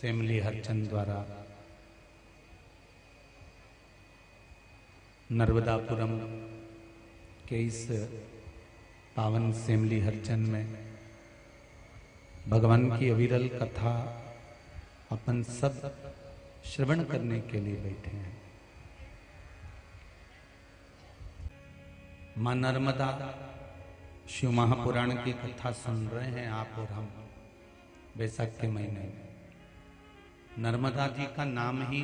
सेमली हरचंद द्वारा नर्मदापुरम के इस पावन सेमली हरचंद में भगवान की अविरल कथा अपन सब श्रवण करने के लिए बैठे हैं। मां नर्मदा शिव महापुराण की कथा सुन रहे हैं आप और हम बैसाख के महीने में। नर्मदा जी का नाम ही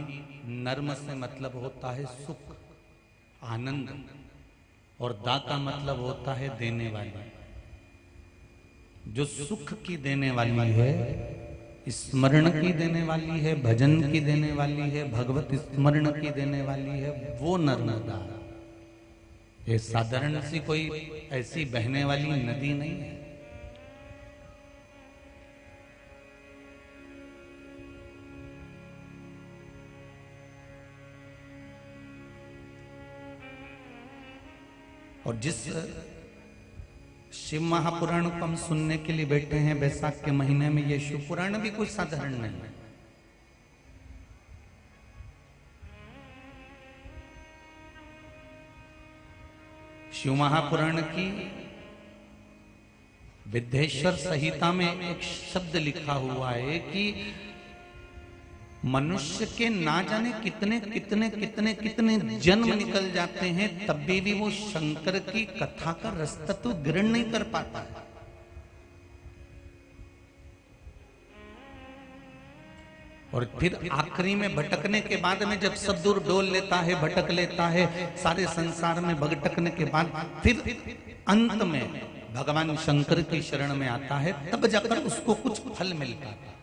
नर्म से मतलब होता है सुख, आनंद, और दा का मतलब होता है देने वाली। जो सुख की देने वाली है, स्मरण की देने वाली है, भजन की देने वाली है, भगवत स्मरण की देने वाली है, वो नर्मदा। ये साधारण सी कोई ऐसी बहने वाली नदी नहीं है। और जिस शिव महापुराण को हम सुनने के लिए बैठे हैं बैसाख के महीने में, ये शिव पुराण भी कोई साधारण नहीं है। शिव महापुराण की विद्येश्वर संहिता में एक शब्द लिखा हुआ है कि मनुष्य के ना जाने कितने कितने कितने कितने जन्म निकल जाते हैं, तब भी वो शंकर की कथा का रस तत्व ग्रहण नहीं कर पाता है। और फिर आखिरी में भटकने के बाद में जब सब दूर डोल लेता है, भटक लेता है, सारे संसार में भटकने के बाद फिर अंत में भगवान शंकर की शरण में आता है, तब जाकर उसको कुछ फल मिलता है।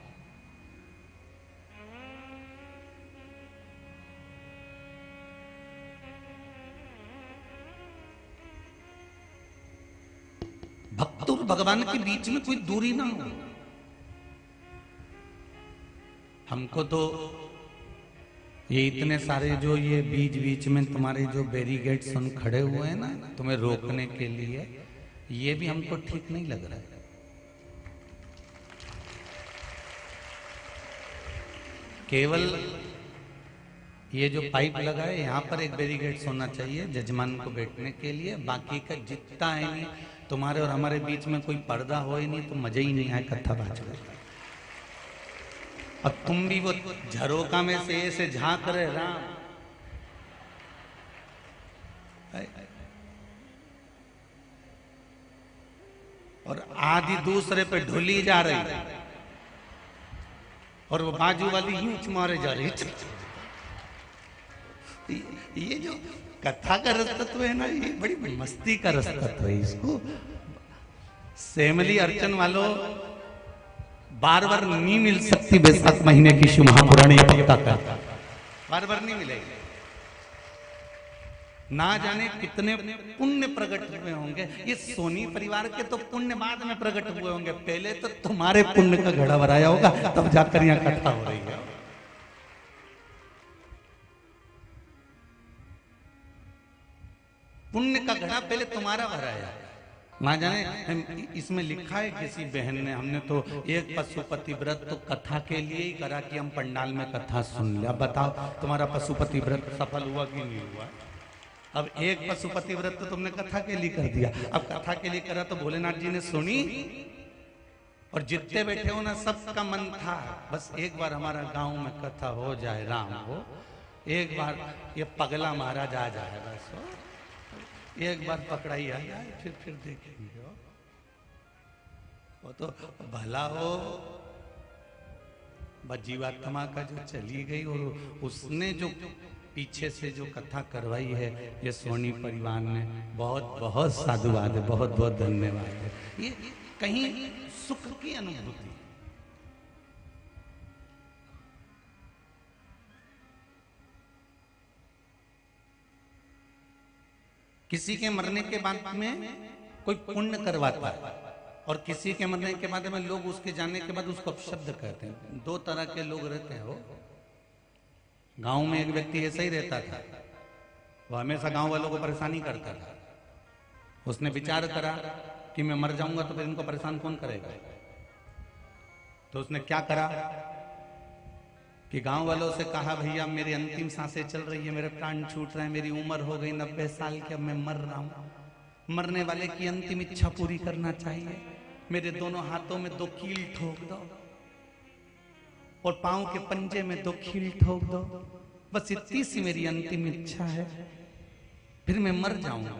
भक्त और भगवान के बीच में कोई दूरी ना हो। हमको तो ये इतने सारे जो ये बीच बीच में तुम्हारे जो बैरिकेड सुन खड़े हुए हैं ना, तुम्हें रोकने के लिए, ये भी हमको ठीक नहीं लग रहा है। केवल ये जो पाइप लगा है यहाँ पर एक बैरिकेड होना चाहिए जजमान को बैठने के लिए, बाकी का जितना है नहीं। तुम्हारे और हमारे बीच में कोई पर्दा हो ही नहीं तो मजा ही नहीं आए कथा बाज में। अब तुम भी वो झरोका में से ऐसे झांक रहे राम, और आधी दूसरे पे ढुली जा रही, और वो बाजू वाली यूं मारे जा रही। ये जो कथा का रस तत्व है ना, ये बड़ी मस्ती का रस तत्व है। इसको सेमली अर्चन वालों बार बार नहीं मिल सकती। बैसाख महीने की शिव महापुराणी कथा का बार बार नहीं मिलेगी। ना जाने कितने पुण्य प्रकट हुए होंगे। ये सोनी परिवार के तो पुण्य बाद में प्रकट हुए होंगे, पहले तो तुम्हारे पुण्य का घड़ा भराया होगा, तब जाकर यहाँ कथा हो रही है। पुण्य का घड़ा पहले तुम्हारा भराया। ना जाने इसमें लिखा है किसी बहन ने, हमने तो एक पशुपति व्रत तो कथा के लिए ही करा कि हम पंडाल में कथा सुन लिया। बताओ तुम्हारा पशुपति व्रत सफल हुआ कि नहीं हुआ? अब एक पशुपति व्रत तो तुमने कथा के लिए कर दिया। अब कथा के लिए करा तो भोलेनाथ जी ने सुनी, और जितने बैठे हो ना सबका मन था बस एक बार हमारा गांव में कथा हो जाए, राम हो, एक बार ये पगला महाराज आ जाए, बस एक बार पकड़ाई आ जाए, फिर देखेंगे। वो तो भला हो बस जीवात्मा का जो चली गई, और उसने जो पीछे से जो कथा करवाई है ये सोनी परिवार ने, बहुत बहुत साधुवाद है, बहुत बहुत धन्यवाद है। ये कहीं सुख की अनुभूति। किसी के मरने के बाद में कोई पुण्य करवाता है, और किसी के मरने के बाद में लोग उसके जाने के बाद उसको अपशब्द कहते हैं। दो तरह के लोग रहते हैं। वो गांव में एक व्यक्ति ऐसा ही रहता था, वो हमेशा गांव वालों को परेशानी करता था। उसने विचार करा कि मैं मर जाऊंगा तो फिर इनको परेशान कौन करेगा। तो उसने क्या करा, कि गांव वालों से कहा भैया मेरी अंतिम सांसें चल रही है, मेरे प्राण छूट रहे हैं, मेरी उम्र हो गई 90 साल की, अब मैं मर रहा हूं। मरने वाले की अंतिम इच्छा पूरी करना चाहिए, मेरे दोनों हाथों में 2 कील ठोक दो और पांव के पंजे में 2 कील ठोक दो, बस इतनी सी मेरी अंतिम इच्छा है, फिर मैं मर जाऊंगा।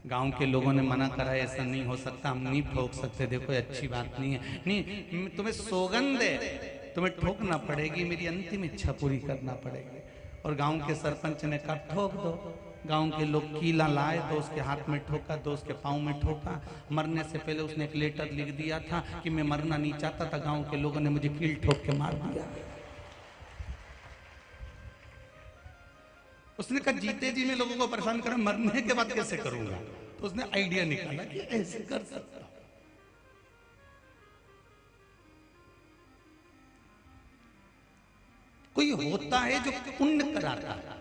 गांव के लोगों ने मना करा, ऐसा नहीं हो सकता, हम नहीं ठोक सकते, देखो अच्छी बात नहीं है, नहीं तुम्हें सौगंध है, तुम्हें ठोकना पड़ेगी, मेरी अंतिम इच्छा पूरी करना पड़ेगी। और गांव के सरपंच ने कहा ठोक दो। गांव के लोग कीला लाए, तो उसके हाथ में ठोका, तो उसके पांव में ठोका। मरने से पहले उसने एक लेटर लिख दिया था कि मैं मरना नहीं चाहता था, गांव के लोगों ने मुझे कील ठोक के मार दिया। उसने कहा जीते जी मैं लोगों को परेशान करा, मरने के बाद कैसे करूंगा? तो उसने आइडिया निकाला कि ऐसे कर सकता। कोई होता है जो पुण्य कराता है,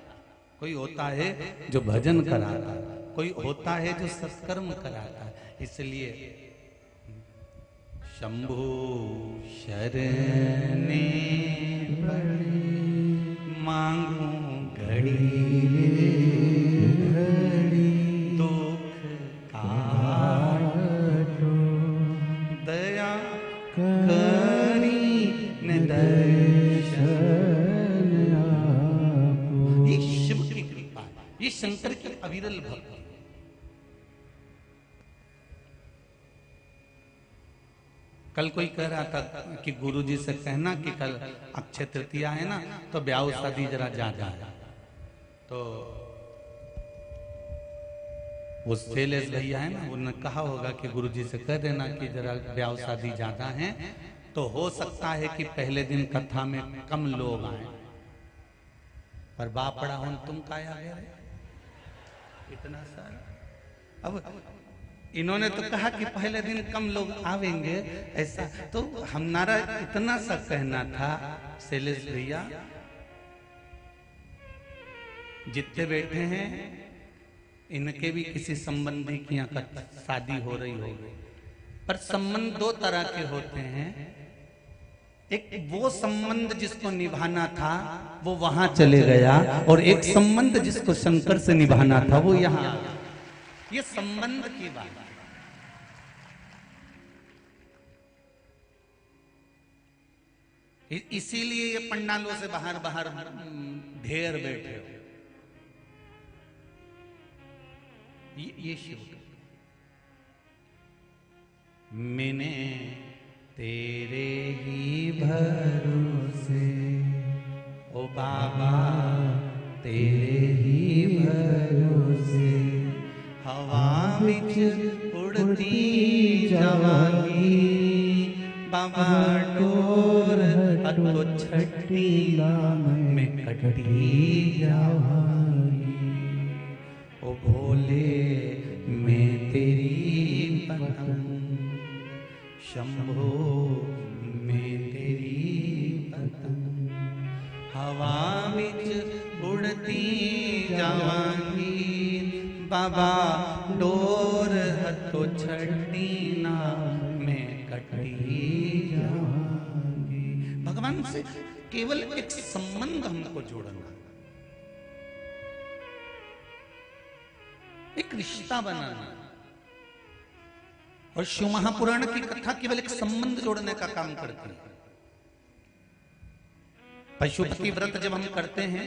कोई होता है जो भजन कराता है, कोई होता है जो सत्कर्म कराता है। इसलिए शंभु शरणे पड़े मांगू घड़ी घड़ी, दुख काटो दया करी न दर्शन। ये शिव की कृपा है, ये शंकर की अविरल भक्ति। कल कोई कह रहा था कि गुरुजी से कहना कि कल अक्षय तृतीया है ना, तो ब्याह शादी जरा ज्यादा है। तो वो शैलेश भैया है ना, उन्होंने कहा होगा कि गुरुजी से कह देना कि जरा ब्याह शादी ज्यादा है, तो हो सकता है कि पहले दिन कथा में कम लोग आए, पर बापड़ा हो तुम काया गया इतना सारा। अब इन्होंने तो कहा कि पहले दिन कम लोग आवेंगे, ऐसा तो हमारा इतना सा कहना था शैलेश भैया, जितने बैठे हैं इनके भी किसी संबंधी की यहाँ का शादी हो रही होगी, पर संबंध 2 तरह के होते हैं। एक वो संबंध जिसको निभाना था वो वहां चले गया, और एक संबंध जिसको शंकर से निभाना था वो यहाँ। ये संबंध की बात है। इसीलिए ये पंडालों से बाहर बाहर ढेर बैठे हो। ये शिव मैंने तेरे ही भरोसे, ओ बाबा तेरे ही भरोसे, हवा बिच उड़ती जवानी, बाबा डोर तो छठी में कटी जवानी, ओ भोले मैं तेरी पतंग, शंभो मैं तेरी पतंग, हवा बिच उड़ती जवानी, बाबा डोर तो छठी ना में कटी जाऊंगी। भगवान से केवल एक संबंध हमको जोड़ना, एक रिश्ता बनाना, और शिव महापुराण की कथा केवल एक संबंध जोड़ने का काम करती है। पशुपति व्रत जब हम करते हैं,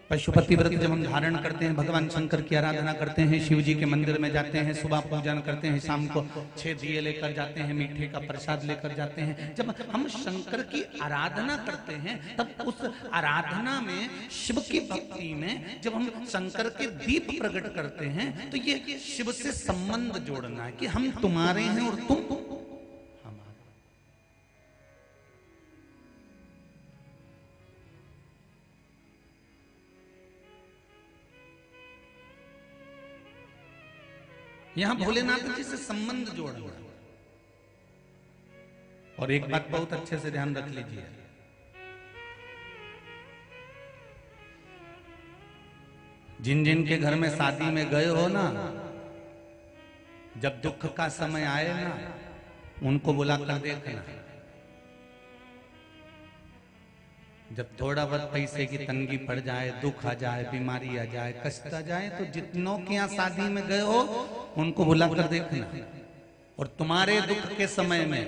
पशुपति व्रत जब हम धारण करते हैं, भगवान शंकर की आराधना करते हैं, शिव जी के मंदिर में जाते हैं, सुबह पूजन करते हैं, शाम को 6 दिए लेकर जाते हैं, मीठे का प्रसाद लेकर जाते हैं। जब हम शंकर की आराधना करते हैं, तब उस आराधना में, शिव की भक्ति में जब हम शंकर के दीप प्रकट करते हैं, तो ये शिव से संबंध जोड़ना है कि हम तुम्हारे हैं और तुम हमारे। यहां भोलेनाथ जी से संबंध जोड़ना। और एक बात बहुत अच्छे से ध्यान रख लीजिए, जिन जिन के घर में शादी में गए हो ना, जब दुख का समय आए ना, उनको बुलाकर देखना, जब थोड़ा बहुत पैसे की तंगी पड़ जाए, दुख आ जाए, बीमारी आ जाए, कष्ट आ जाए, तो जितनों के यहाँ शादी में गए हो उनको बुला कर देखना, और तुम्हारे दुख के समय में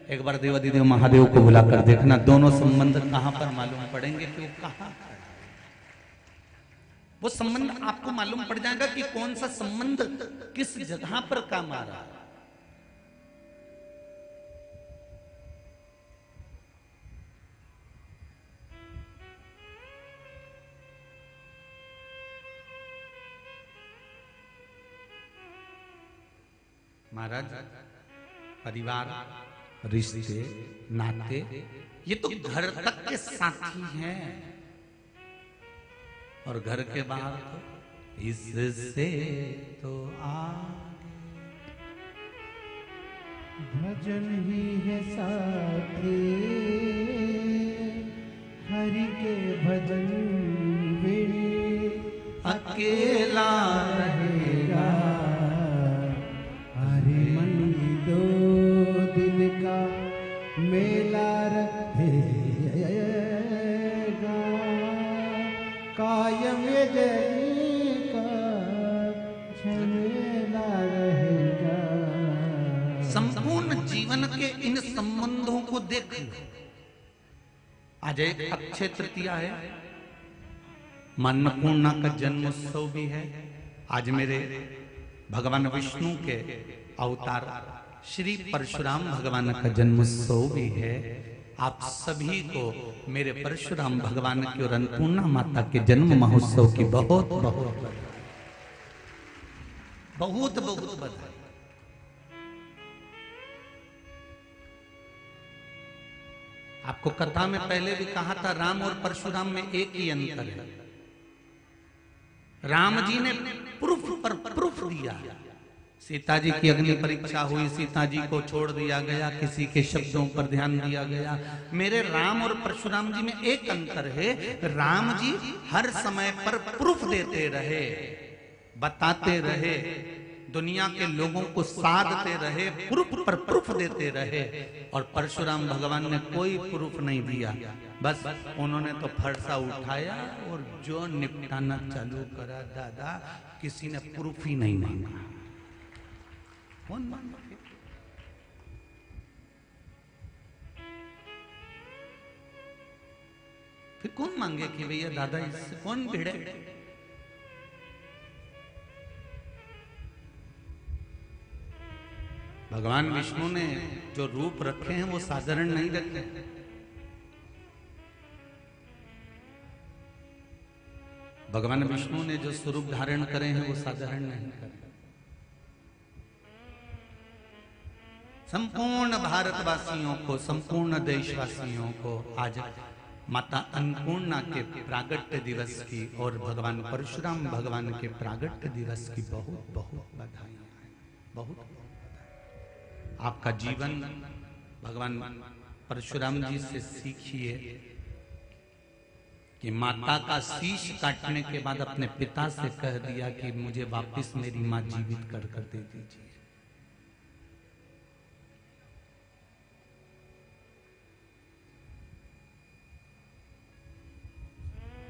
एक बार देवाधिदेव महादेव को बुला कर देखना। दोनों संबंध कहां पर मालूम पड़ेंगे कि वो कहां, वो संबंध आपको मालूम पड़ जाएगा कि कौन सा संबंध किस जगह पर काम आ रहा है। महाराज, परिवार, रिश्ते, नाते, ये तो घर तक के साथी हैं, और घर के बाहर तो इससे तो आगे भजन ही है साथी, हरि के भजन बिन अकेला रहेगा। हरि मन दो दिन का मेला रहेगा, कायम जनी का झमेला रहेगा। संपूर्ण जीवन के इन संबंधों को देख लो। आज एक अक्षय तृतीया है, मां अन्नपूर्णा का जन्मोत्सव भी है। आज मेरे भगवान विष्णु के अवतार श्री परशुराम भगवान का जन्मोत्सव भी है। आप सभी को मेरे परशुराम भगवान की और अन्नपूर्णा माता के जन्म महोत्सव की बहुत बहुत बहुत बहुत बधाई। आपको कथा में पहले भी कहा था, राम और परशुराम में एक ही अंतर है। राम जी ने प्रूफ पर प्रूफ दिया। सीता जी की अग्नि परीक्षा हुई, सीता जी को छोड़ दिया गया, किसी के शब्दों पर ध्यान दिया गया। मेरे राम और परशुराम जी में एक अंतर है, राम जी हर समय पर प्रूफ देते रहे, बताते रहे, दुनिया के लोगों को साधते रहे, प्रूफ पर प्रूफ देते रहे। और परशुराम भगवान ने कोई प्रूफ नहीं दिया, बस उन्होंने तो फरसा उठाया और जो निपटाना चालू करा। दादा, किसी ने प्रूफ ही नहीं मांगा। कौन मांगा? फिर कौन मांगे कि भैया दादा इससे कौन भिड़े? भगवान विष्णु ने जो रूप रखे हैं वो साधारण नहीं रखे। भगवान विष्णु ने जो स्वरूप धारण करे हैं वो साधारण नहीं करे। संपूर्ण भारतवासियों को, संपूर्ण देशवासियों को आज माता अन्नपूर्णा के प्रागट्य दिवस की और भगवान परशुराम भगवान के प्रागट्य दिवस की बहुत बहुत बधाई, बहुत बहुत बधाई। आपका जीवन भगवान परशुराम जी से सीखिए कि माता का शीश काटने के बाद अपने पिता से कह दिया कि मुझे वापस मेरी मां जीवित कर दे दीजिए।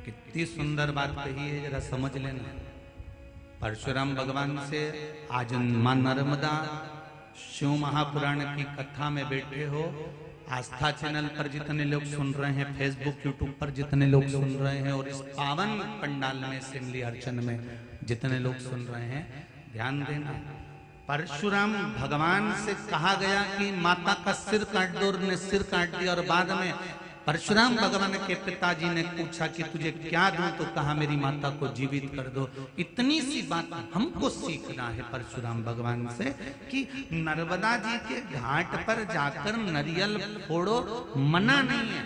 कितनी सुंदर बात कही है, जरा समझ लेना। परशुराम भगवान से आज मां नर्मदा शिव महापुराण की कथा में बैठे हो। आस्था चैनल पर जितने लोग सुन रहे हैं, फेसबुक यूट्यूब पर जितने लोग सुन रहे हैं, और इस पावन पंडाल में सिमली अर्चन में जितने लोग सुन रहे हैं, ध्यान देना। परशुराम भगवान से कहा गया कि माता का सिर काट दो, और ने सिर काट दिया। और बाद में परशुराम भगवान के पिताजी ने पूछा कि तुझे क्या दूं, तो कहा मेरी माता को जीवित कर दो। इतनी सी बात हमको सीखना है परशुराम भगवान से कि नर्मदा जी के घाट पर जाकर नारियल फोड़ो, मना नहीं है,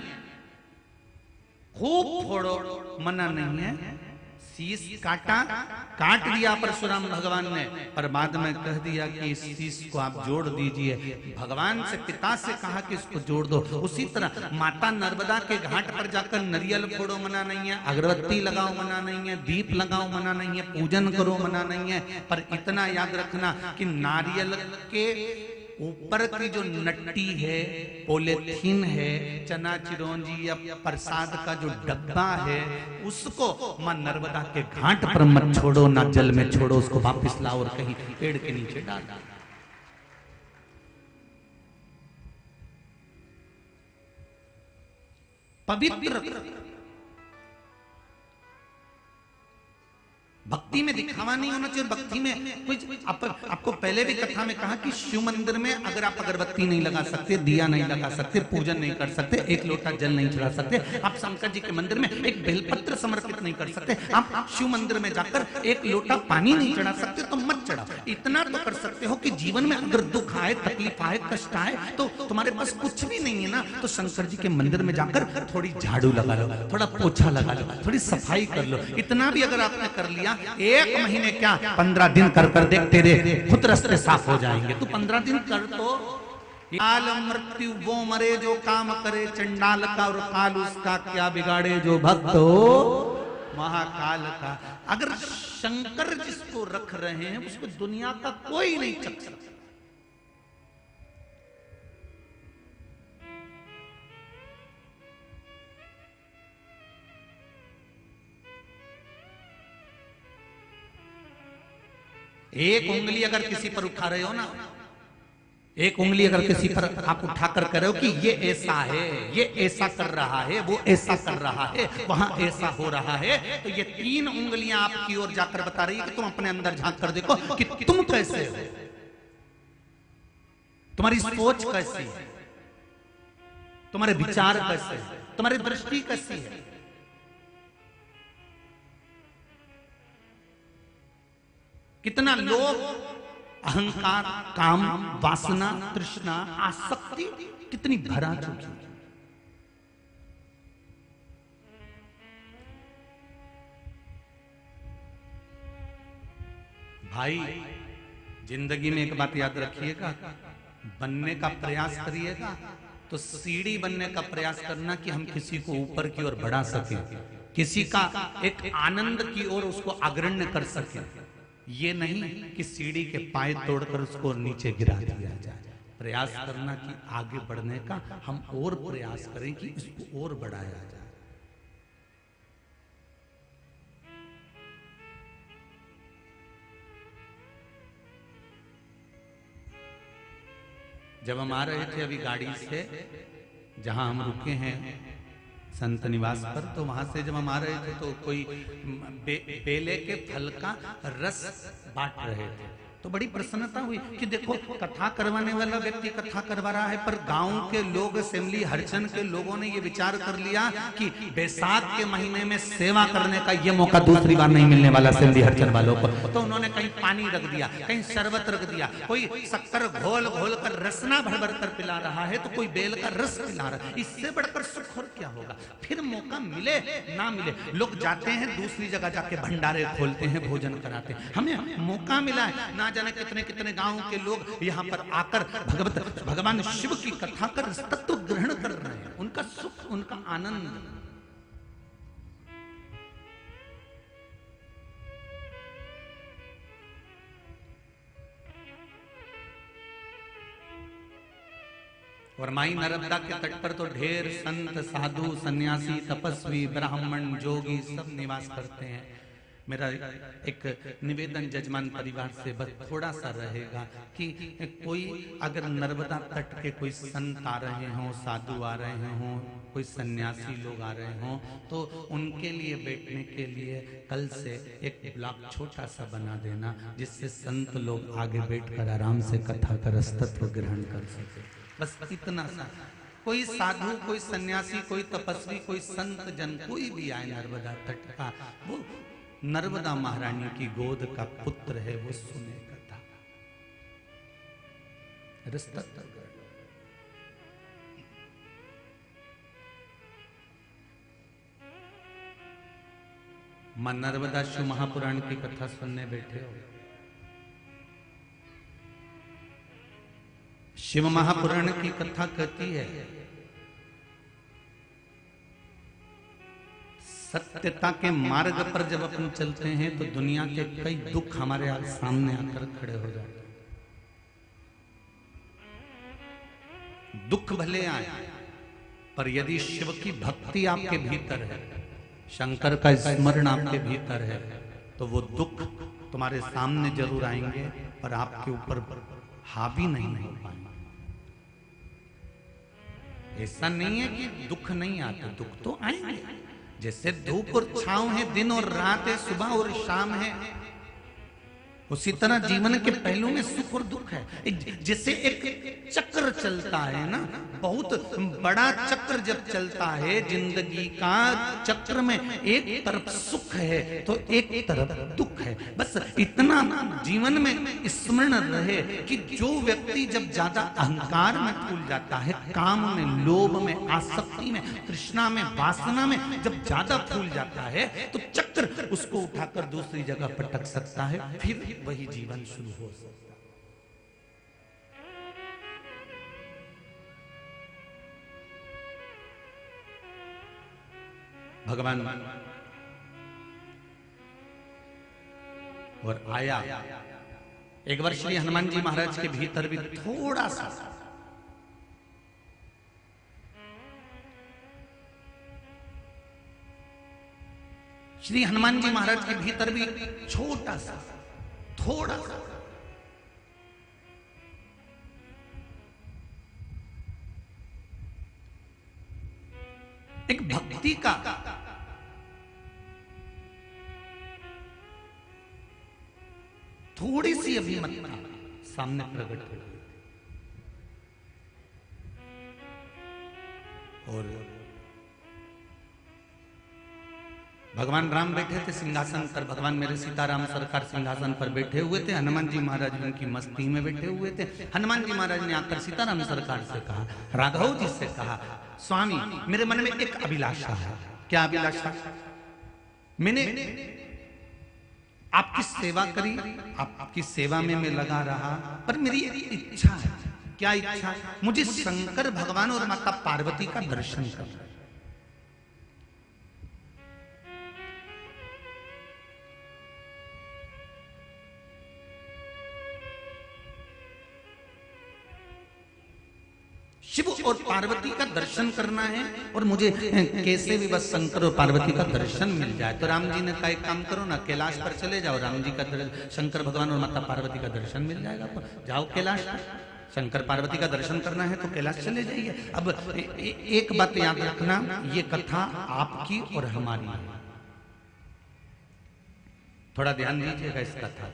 खूब फोड़ो, मना नहीं है। शीश काट दिया परशुराम भगवान ने, पर बाद में कह दिया कि इस शीश को आप जोड़ दीजिए। भगवान से, पिता से कहा कि इसको जोड़ दो। उसी तरह माता नर्मदा के घाट पर जाकर नारियल फोड़ो, मना नहीं है, अगरबत्ती लगाओ, मना नहीं है, दीप लगाओ, मना नहीं है, पूजन करो, मना नहीं है। पर इतना याद रखना कि नारियल के ऊपर की जो नट्टी है, पॉलीथीन है, चना चिरौंजी या प्रसाद का जो डब्बा है, उसको मां नर्मदा के घाट पर मत छोड़ो, ना जल में छोड़ो, उसको वापस लाओ और कहीं पेड़ के नीचे डाल दो। पवित्र भक्ति में दिखावा नहीं होना चाहिए। भक्ति में कुछ आपको पहले भी कथा में कहा कि शिव मंदिर में अगर आप अगरबत्ती नहीं लगा सकते, दिया नहीं लगा सकते, पूजन नहीं कर सकते, एक लोटा जल नहीं चढ़ा सकते, आप शंकर जी के मंदिर में एक बेलपत्र समर्पित नहीं कर सकते, आप शिव मंदिर में जाकर एक लोटा पानी नहीं चढ़ा सकते, तो मत चढ़ाओ। इतना तो कर सकते हो कि जीवन में अगर दुख आए, तकलीफ आए, कष्ट आए, तो तुम्हारे पास कुछ भी नहीं है ना, तो शंकर जी के मंदिर में जाकर थोड़ी झाड़ू लगा लो, थोड़ा पोछा लगा लो, थोड़ी सफाई कर लो। इतना भी अगर आपने कर लिया, एक महीने क्या 15 दिन कर कर देख, तेरे खुद रास्ते साफ हो जाएंगे। तू 15 दिन कर तो काल मृत्यु वो मरे जो काम करे, चंडाल का और काल उसका क्या बिगाड़े, जो भक्त हो महाकाल का। अगर शंकर जिसको रख रहे हैं उसको दुनिया का कोई नहीं चख सकता। एक उंगली अगर किसी पर उठा रहे हो ना, एक उंगली अगर किसी पर आप उठाकर कर रहे हो कि ये ऐसा है, ये ऐसा कर रहा है, वो ऐसा कर रहा है, वहां ऐसा हो रहा है, तो ये 3 उंगलियां आपकी ओर जाकर बता रही है कि तुम अपने अंदर झांक कर देखो कि तुम कैसे हो, तुम्हारी सोच कैसी है, तुम्हारे विचार कैसे है, तुम्हारी दृष्टि कैसी है। कितना लोग अहंकार, काम, वासना, तृष्णा, आसक्ति कितनी भरा चुकी है। भाई जिंदगी में एक बात याद रखिएगा, बनने का प्रयास करिएगा तो सीढ़ी बनने का प्रयास करना कि हम किसी को ऊपर की ओर बढ़ा सकें, किसी का एक आनंद की ओर उसको अग्रण्य कर सकें। ये नहीं कि सीढ़ी के पाए तोड़कर उसको नीचे गिरा दिया जाए। प्रयास करना कि आगे बढ़ने का हम और प्रयास करें कि इसको और बढ़ाया जाए। जब हम आ रहे थे अभी गाड़ी से, जहां हम रुके हैं संत निवास पर, तो वहां से जब हम आ रहे थे तो कोई बेले के फल का रस बांट रहे थे, तो बड़ी प्रसन्नता हुई कि देखो कथा करवाने वाला व्यक्ति कथा करवा रहा है, पर गांव के लोग, असेंबली हरिजन के लोगों ने ये विचार कर लिया कि बैसाख के महीने में सेवा करने का ये मौका दूसरी बार नहीं मिलने वाला असेंबली हरिजन वालों को। तो उन्होंने कहीं पानी रख दिया, कहीं शरबत रख दिया, कोई शक्कर घोल घोल कर रसना भर भर कर पिला रहा है, तो कोई बेल का रस पिला रहा है। इससे बढ़कर सुख और क्या होगा। फिर मौका मिले ना मिले, लोग जाते हैं दूसरी जगह जाके भंडारे खोलते हैं, भोजन कराते हैं। हमें मौका मिला है, ना जाने कितने कितने गांव के लोग यहाँ पर आकर भगवान शिव की कथा कर तत्व ग्रहण कर रहे हैं। उनका सुख, उनका आनंद। और माई नर्मदा के तट पर तो ढेर संत, साधु, सन्यासी, तपस्वी, ब्राह्मण, जोगी सब निवास करते हैं। मेरा एक निवेदन जजमान परिवार से बस थोड़ा सा रहेगा कि कोई अगर नर्मदा तट के कोई संत आ रहे हों, साधु आ रहे हों, कोई सन्यासी लोग आ रहे हों, तो उनके लिए बैठने के लिए कल से एक ब्लॉक छोटा सा बना देना, जिससे संत लोग आगे बैठकर आराम से कथा का रसतत्व ग्रहण कर सके। बस इतना सा। कोई साधु, कोई सन्यासी, कोई तपस्वी, कोई संत जन, कोई भी आए नर्मदा तट का, वो नर्मदा महारानी की गोद का पुत्र है, वो सुने कथा। मां नर्मदा शिव महापुराण की कथा सुनने बैठे हो। शिव महापुराण की कथा कहती है सत्यता के मार्ग पर जब अपन चलते हैं तो दुनिया के कई दुख हमारे सामने आकर खड़े हो जाते हैं। दुख भले आए, पर यदि शिव की भक्ति आपके भीतर है, शंकर का स्मरण आपके भीतर है, तो वो दुख तुम्हारे सामने जरूर आएंगे पर आपके ऊपर हावी नहीं हो पाएंगे। ऐसा नहीं है कि दुख नहीं आते, दुख तो आएंगे। जैसे धूप और छांव है, दिन और रात है, सुबह और शाम है, उसी तरह जीवन के पहलू में सुख और दुख है। जैसे एक चक्र चलता है ना, बहुत बड़ा चक्र जब चलता है जिंदगी का, चक्र में एक तरफ सुख है तो एक तरफ दुख है। बस इतना जीवन में स्मरण रहे कि जो व्यक्ति जब ज्यादा अहंकार में फूल जाता है, काम में, लोभ में, आसक्ति में, तृष्णा में, वासना में जब ज्यादा फूल जाता है, तो चक्र उसको उठाकर दूसरी जगह पटक सकता है, फिर वही जीवन शुरू हो सकता है। भगवान और आया एक बार श्री हनुमान जी महाराज के भीतर भी थोड़ा सा श्री हनुमान जी महाराज के भीतर भी छोटा सा, थोड़ा सा एक भक्ति का थोड़ी सी अभिमतता सामने प्रकट हो गई और भगवान राम बैठे थे सिंहासन पर, भगवान मेरे सीताराम सरकार सिंहासन पर बैठे हुए थे, हनुमान जी महाराज उनकी मस्ती में बैठे हुए थे। हनुमान जी महाराज ने आकर सीताराम सरकार से कहा, राघव जी से कहा, स्वामी मेरे मन में एक अभिलाषा है। क्या अभिलाषा? मैंने आपकी सेवा करी, आपकी सेवा में मैं लगा रहा, पर मेरी एक इच्छा है। क्या इच्छा? मुझे शंकर भगवान और माता पार्वती का दर्शन करना। शिव और पार्वती का दर्शन करना है और मुझे कैसे भी बस शंकर और पार्वती का दर्शन मिल जाए। तो राम जी ने कहा, एक काम करो ना, कैलाश पर चले जाओ, राम जी का शंकर भगवान और माता पार्वती का दर्शन मिल जाएगा। जाओ कैलाश पर, शंकर पार्वती का दर्शन करना है तो कैलाश चले जाइए। अब एक बात याद रखना, ये कथा आपकी और हमारी है, थोड़ा ध्यान दीजिएगा इस कथा।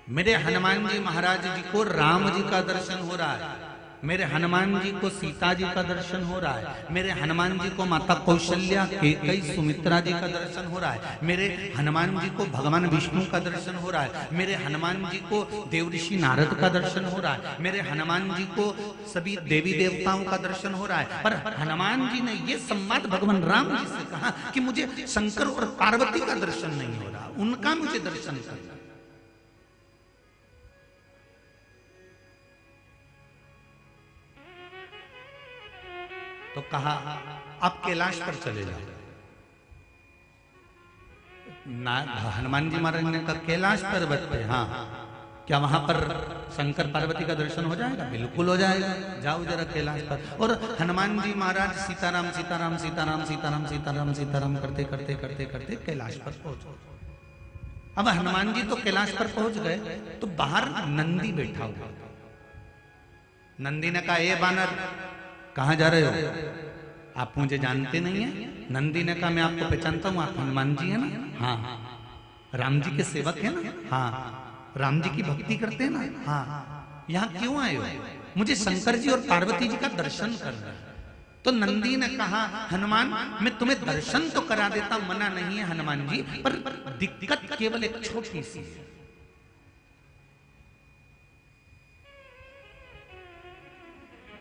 मेरे हनुमान जी महाराज जी को राम जी का दर्शन हो रहा है, मेरे हनुमान जी को सीता जी का दर्शन हो रहा है, मेरे हनुमान जी को माता कौशल्या कैकेयी सुमित्रा जी का दर्शन हो रहा है, मेरे हनुमान जी को भगवान विष्णु का दर्शन हो रहा है, मेरे हनुमान जी को देवऋषि नारद का दर्शन हो रहा है, मेरे हनुमान जी को सभी देवी देवताओं का दर्शन हो रहा है। पर हनुमान जी ने यह संवाद भगवान राम जी से कहा कि मुझे शंकर और पार्वती का दर्शन नहीं हो रहा, उनका मुझे दर्शन करना। तो कहा आप कैलाश पर चले जाओ। हनुमान जी महाराज ने कहा कैलाश पर्वत पे, हाँ क्या वहां पर शंकर पार्वती का दर्शन हो जाएगा? बिल्कुल हो जाएगा, जाओ जरा कैलाश पर। और हनुमान जी महाराज सीताराम सीताराम सीताराम सीताराम सीताराम सीताराम करते करते करते करते कैलाश पर पहुंच। अब हनुमान जी तो कैलाश पर पहुंच गए तो बाहर नंदी बैठा हुआ। नंदी ने कहा, ए बानर कहां जा रहे हो? आप मुझे जानते नहीं है? नंदी ने कहा, मैं आपको पहचानता हूं, आप हनुमान जी है ना? हाँ। राम जी के सेवक है ना? हाँ। राम जी की भक्ति करते हैं ना? हाँ। यहाँ क्यों आए हो? मुझे शंकर जी और पार्वती जी का दर्शन करना है। तो नंदी ने कहा, हनुमान मैं तुम्हें दर्शन तो करा देता, मना नहीं है हनुमान जी, पर दिक्कत केवल एक छोटी सी है।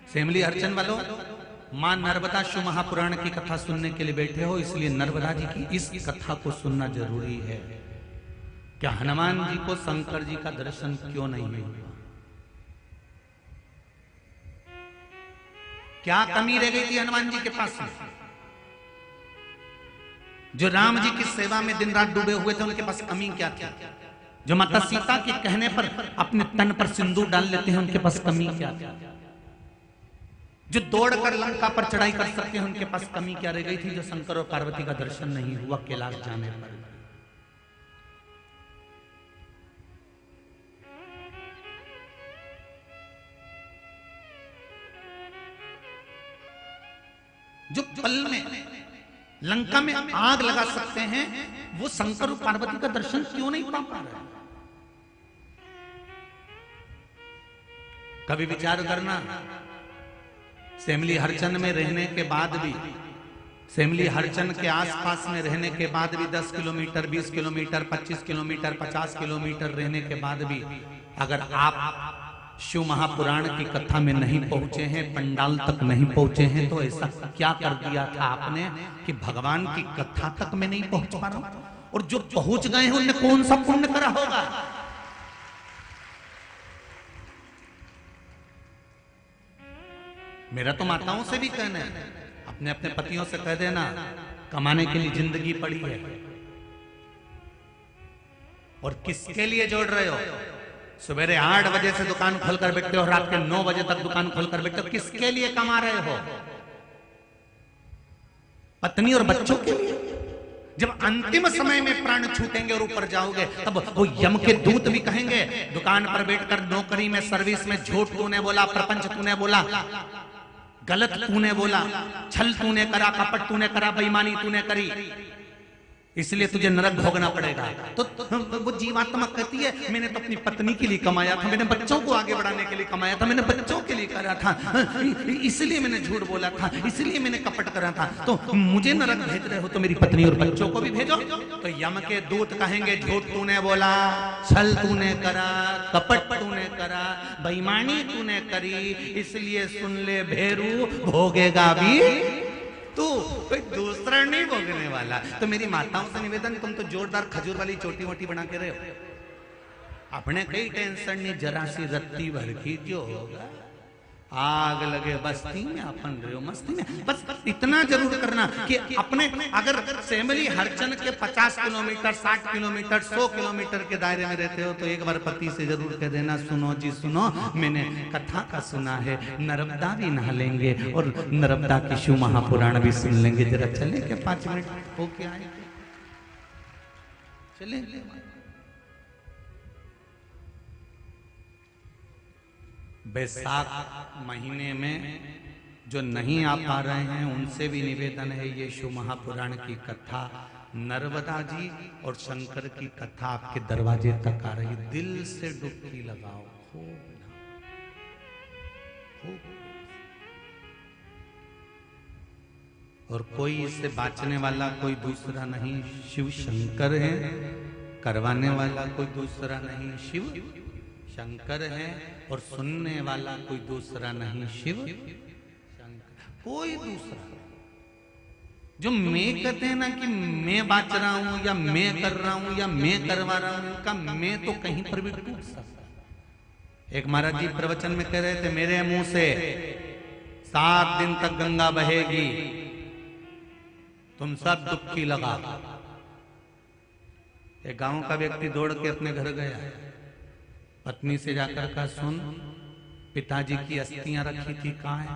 सेमली अर्चन वालों, मां नर्मदा शिव महापुराण की कथा सुनने के लिए बैठे हो, इसलिए नर्मदा जी की इस कथा को सुनना जरूरी है। क्या हनुमान जी को शंकर जी का दर्शन क्यों नहीं हुआ? क्या कमी रह गई थी हनुमान जी के पास में? जो राम जी की सेवा में दिन रात डूबे हुए थे, उनके पास कमी क्या थी? जो माता सीता के कहने पर अपने तन पर सिंदूर डाल लेते हैं, उनके पास कमी क्या थी? जो दौड़कर लंका पर चढ़ाई कर सकते हैं, उनके पास कमी क्या रह गई थी जो शंकर और पार्वती का दर्शन नहीं हुआ कैलाश जाने पर। जो पल में लंका में आग लगा सकते हैं, वो शंकर और पार्वती का दर्शन क्यों नहीं पा रहे? कभी विचार करना, सेमली हरचंद में रहने के बाद भी, सेमली हरचंद के आसपास में रहने के बाद भी 10 किलोमीटर, 20 किलोमीटर, 25 किलोमीटर, 50 किलोमीटर रहने के बाद भी अगर आप शिव महापुराण की कथा में नहीं पहुंचे हैं, पंडाल तक नहीं पहुंचे हैं, तो ऐसा क्या कर दिया था आपने कि भगवान की कथा तक में नहीं पहुंच पा रहा? और जो पहुंच गए हैं उनने कौन सा पुण्य करा होगा? मेरा तो माताओं से भी कहना है, अपने अपने पतियों से कह देना, कमाने के लिए जिंदगी पड़ी है और किसके लिए जोड़ रहे हो? सवेरे 8 बजे से दुकान खोलकर बैठते हो, रात के 9 बजे तक दुकान खोलकर बैठते हो, किसके लिए कमा रहे हो? पत्नी और बच्चों के लिए। जब अंतिम समय में प्राण छूटेंगे और ऊपर जाओगे, तब वो यम के दूत भी कहेंगे, दुकान पर बैठकर नौकरी में, सर्विस में झूठ तूने बोला, प्रपंच तूने बोला, गलत तूने बोला, छल तूने करा, कपट तूने करा, बेईमानी तूने करी, इसलिए तुझे नरक भोगना पड़ेगा। तो वो जीवात्मा कहती है, मैंने तो अपनी पत्नी के लिए कमाया था, मैंने बच्चों को आगे बढ़ाने के लिए कमाया था, मैंने बच्चों के लिए करा था, इसलिए मैंने झूठ बोला था, इसलिए मैंने कपट करा था, तो मुझे नरक भेज रहे हो तो मेरी पत्नी और बच्चों को भी भेजो। तो यम के दूत कहेंगे, झूठ तूने बोला, छल तूने करा, कपट तूने करा, बेईमानी तूने करी, इसलिए सुन ले भेरू, भोगेगा भी तू, कोई दूसरा नहीं भोगने वाला। तो मेरी माताओं से निवेदन, तुम तो जोरदार खजूर वाली छोटी मोटी बना के रहे हो, अपने कोई टेंशन नहीं, जरा सी रत्ती भर की जो होगा, आग लगे बस्ती में, अपन रहे हो मस्ती में। बस इतना जरूर करना कि अपने अगर सेमली हरचंद के 50 किलोमीटर, 60 किलोमीटर, 100 किलोमीटर के दायरे में रहते हो, तो एक बार पति से जरूर कह देना, सुनो जी सुनो, मैंने कथा का सुना है, नर्मदा भी नहा लेंगे और नर्मदा की शिव महापुराण भी सुन लेंगे, जरा चले क्या 5 मिनट होके आए, चले। बैसाख महीने में जो नहीं आ पा रहे हैं, उनसे भी निवेदन है, ये शिव महापुराण की कथा, नर्मदा जी और शंकर की कथा आपके दरवाजे तक आ रही, दिल से डुबकी लगाओ, और कोई इससे बाँचने वाला कोई दूसरा नहीं, शिव शंकर है, करवाने वाला कोई दूसरा नहीं, शिव शंकर है, और सुनने वाला कोई दूसरा नहीं, शिव शंकर, कोई दूसरा। जो मैं कहते हैं ना कि मैं बाँच रहा हूं या मैं कर रहा हूं या मैं करवा रहा हूं, उनका मैं तो कहीं पर भी टूट सकता। एक महाराज जी प्रवचन में कह रहे थे, मेरे मुंह से 7 दिन तक गंगा बहेगी, तुम सब डुबकी लगा। एक गांव का व्यक्ति दौड़ के अपने घर गया, पत्नी से जाकर कहा, सुन, पिताजी की अस्थियां रखी थी, कहाँ है?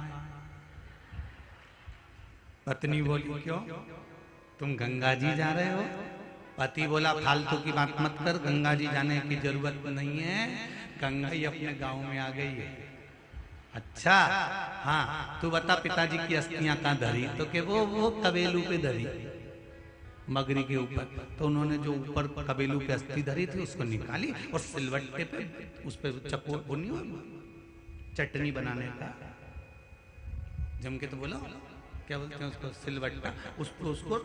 पत्नी बोली, क्यों, तुम गंगा जी जा रहे हो? पति बोला, फालतू की बात मत कर, गंगा जी जाने की जरूरत नहीं है, गंगा ही अपने गांव में आ गई है। अच्छा, हाँ, तू बता पिताजी की अस्थियां कहाँ धरी? तो के वो कबेलू पे धरी, मगरी के ऊपर। तो उन्होंने जो ऊपर कबेलू पे अस्थि धरी थी उसको निकाली और सिलवट्टे पे उस पे चक्कू बुनी और चटनी बनाने का, जम के तो बोला, क्या बोलते हैं उसको, सिलवट्टा, उसको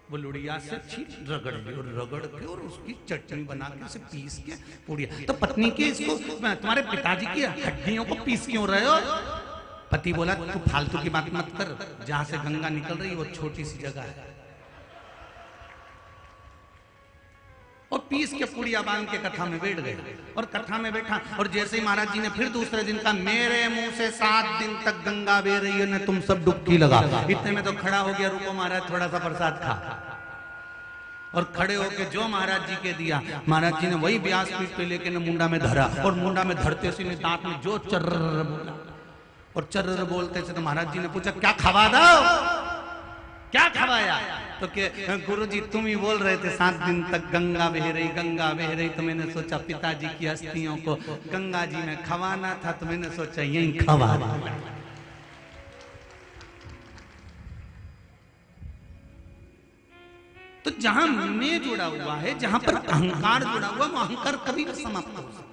वो लुड़िया से छीट रगड़ ली और रगड़ के और उसकी चटनी बना के उसे पीस के पुड़िया। तो पत्नी के इसको, तुम्हारे पिताजी की हड्डियों को पीस क्यों रहे हो? पति बोला, तू फालतू की बात मत कर, जहां से गंगा निकल रही है वो छोटी सी जगह है, और पीस के पुड़िया बांध के कथा में बैठ गए। और कथा में बैठा, और जैसे ही महाराज जी ने फिर दूसरे दिन का, मेरे मुंह से 7 दिन तक गंगा बह रही है, ने तुम सब डुबकी लगा। इतने में तो खड़ा हो गया, रुको महाराज थोड़ा सा प्रसाद खा, और खड़े होके जो महाराज जी के दिया, महाराज जी ने वही व्यास पीठ पे लेके मुंडा में धरा, और मुंडा में धरते से दांत में जो चर्र बोला, और चर्र बोलते थे। तो महाराज जी ने पूछा क्या खवा दो, क्या खवाया? तो के गुरुजी तुम ही बोल रहे थे 7 दिन तक गंगा बह रही, गंगा बह रही। तो मैंने सोचा पिताजी की अस्थियों को गंगा जी में खवाना था, तो मैंने सोचा यही खवा दिया। तो जहां मैं जुड़ा हुआ है, जहां पर अहंकार जुड़ा हुआ, वो अहंकार कभी भी समाप्त हो सकता।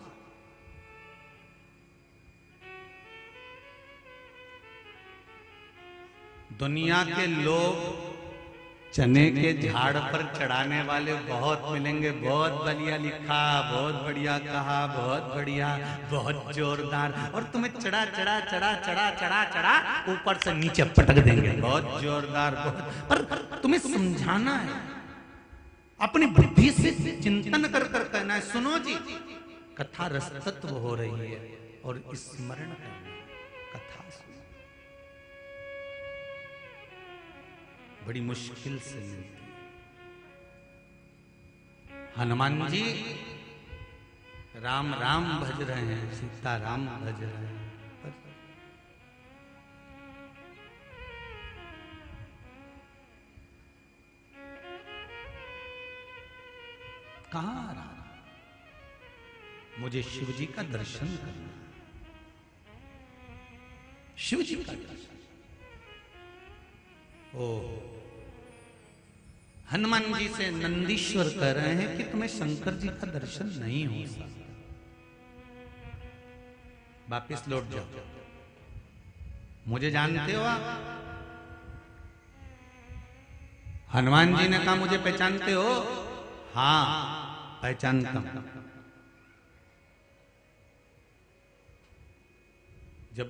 दुनिया के लोग चने के झाड़ पर चढ़ाने वाले बहुत मिलेंगे। बहुत बढ़िया लिखा, बहुत बढ़िया कहा, बहुत बढ़िया, बहुत जोरदार, और तुम्हें चढ़ा चढ़ा चढ़ा चढ़ा चढ़ा चढ़ा ऊपर से नीचे पटक देंगे। बहुत जोरदार, बहुत। पर तुम्हें समझाना है, अपनी बुद्धि से चिंतन कर कर कहना है, सुनो जी कथा रसतत्व हो रही है और स्मरण करना, कथा सुनो। बड़ी मुश्किल से मिलती। हनुमान जी राम राम भज रहे हैं, सीता राम भज रहे हैं, पर कहां राम? मुझे शिव जी का दर्शन करना, शिव जी का दर्शन। ओ हनुमान जी से नंदीश्वर कह रहे हैं कि तुम्हें शंकर जी का दर्शन नहीं हो सकता, वापिस लौट जाओ। मुझे जानते हो आप? हनुमान जी ने कहा मुझे पहचानते हो? हाँ पहचानता हूं। जब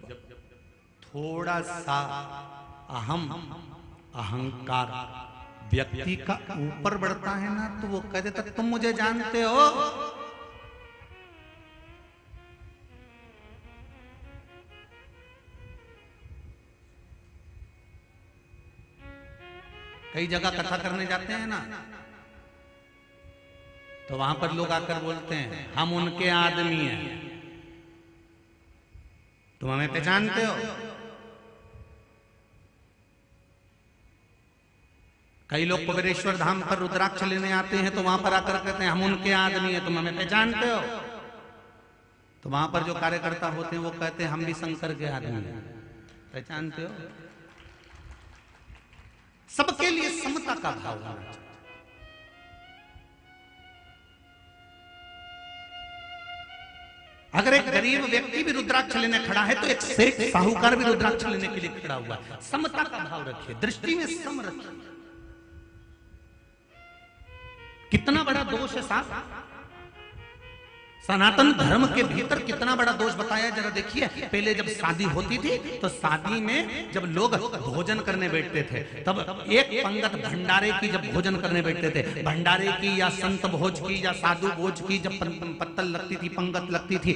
थोड़ा सा अहम अहंकार व्यक्ति का ऊपर बढ़ता है ना, तो वो कह देता तुम मुझे जानते हो। कई जगह कथा करने जाते हैं ना, तो वहां पर लोग आकर बोलते हैं हम उनके आदमी हैं, तुम हमें पहचानते हो? कई लोग कुबेरेश्वर धाम पर रुद्राक्ष लेने आते हैं, तो वहां पर आकर कहते हैं हम उनके आदमी हैं, तुम हमें पहचानते हो? तो वहां पर जो कार्यकर्ता होते हैं वो कहते हैं हम भी शंकर के आदमी हैं, पहचानते हो? सबके लिए समता का भाव होना चाहिए। अगर एक गरीब व्यक्ति भी रुद्राक्ष लेने खड़ा है, तो एक सेठ साहूकार भी रुद्राक्ष लेने के लिए खड़ा हुआ है। समता का भाव रखिए, दृष्टि में सम रखिए। कितना बड़ा दोष है साहब, सनातन धर्म के भीतर कितना बड़ा दोष बताया जरा देखिए। पहले जब शादी होती थी, तो शादी में जब लोग भोजन करने बैठते थे, तब एक पंगत भंडारे की जब भोजन करने बैठते थे, भंडारे की या संत भोज की या साधु भोज की जब पत्तल लगती थी, पंगत लगती थी,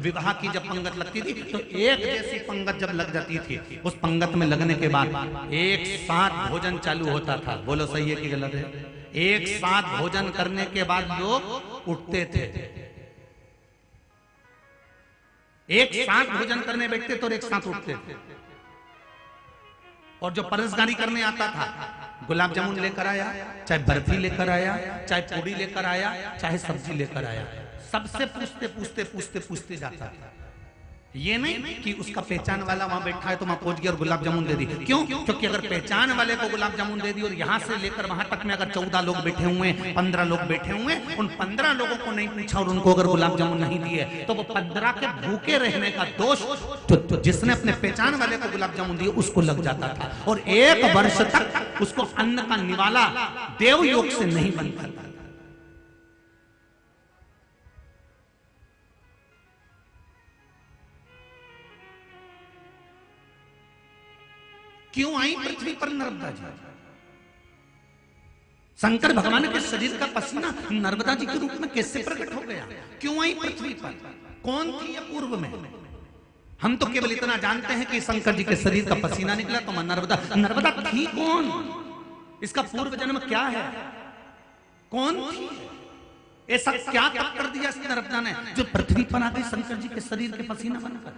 विवाह की जब पंगत लगती थी, तो एक जैसी पंगत जब लग जाती थी, उस पंगत में लगने के बाद एक साथ भोजन चालू होता था। बोलो सही है कि गलत है? एक साथ भोजन करने के बाद लोग उठते थे, एक साथ भोजन करने बैठते तो एक साथ उठते थे। और जो परसगारी करने आता था, गुलाब जामुन लेकर आया, चाहे बर्फी लेकर आया, चाहे पूड़ी लेकर आया, चाहे सब्जी लेकर आया, सबसे पूछते पूछते पूछते पूछते जाता था। ये नहीं कि उसका पहचान वाला वहां बैठा है तो वहां पहुंच गया और गुलाब जामुन दे दी। क्यों? क्योंकि अगर पहचान वाले को गुलाब जामुन दे दी और यहां से लेकर वहां तक में अगर 14 लोग बैठे हुए, 15 लोग बैठे हुए, उन 15 लोगों को नहीं पूछा और उनको अगर गुलाब जामुन नहीं दिए, तो वो 15 के भूखे रहने का दोष तो जिसने अपने पहचान वाले को गुलाब जामुन दिए उसको लग जाता था, और 1 वर्ष तक उसको अन्न का निवाला देवयोग से नहीं बनता था। क्यों आई पृथ्वी पर नर्मदा जी? शंकर भगवान के शरीर का पसीना नर्मदा जी के रूप में कैसे प्रकट हो गया? क्यों आई पृथ्वी पर? कौन थी ये पूर्व में? हम तो केवल इतना जानते हैं कि शंकर जी के शरीर का पसीना निकला तो नर्मदा। नर्मदा थी कौन? इसका पूर्व जन्म क्या है? कौन थी? ऐसा क्या कर दिया इस नर्मदा ने जो पृथ्वी पर आ गई शंकर जी के शरीर के पसीना बनकर?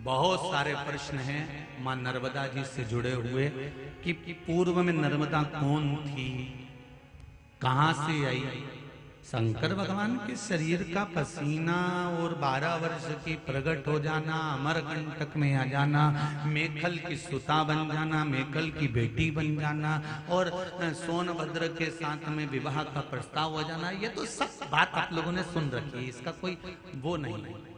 बहुत सारे प्रश्न हैं मां नर्मदा जी से जुड़े हुए कि पूर्व में नर्मदा कौन थी, कहां से आई। शंकर भगवान के शरीर का पसीना और 12 वर्ष की प्रकट हो जाना, अमरकंटक में आ जाना, मेखल की सुता बन जाना, मेखल की बेटी बन जाना और सोनभद्र के साथ में विवाह का प्रस्ताव हो जाना, ये तो सब बात आप लोगों ने सुन रखी है, इसका कोई वो नहीं है।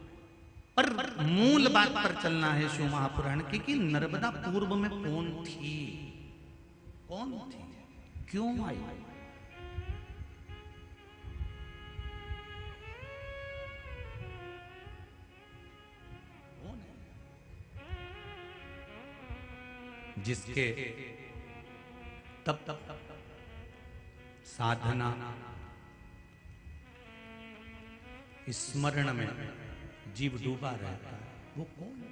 पर मूल बात पर चलना है शिव महापुराण की कि नर्मदा पूर्व में कौन थी, कौन थी, क्यों आई। जिसके तप साधना स्मरण में जीव डूबा रहता है, वो कौन है?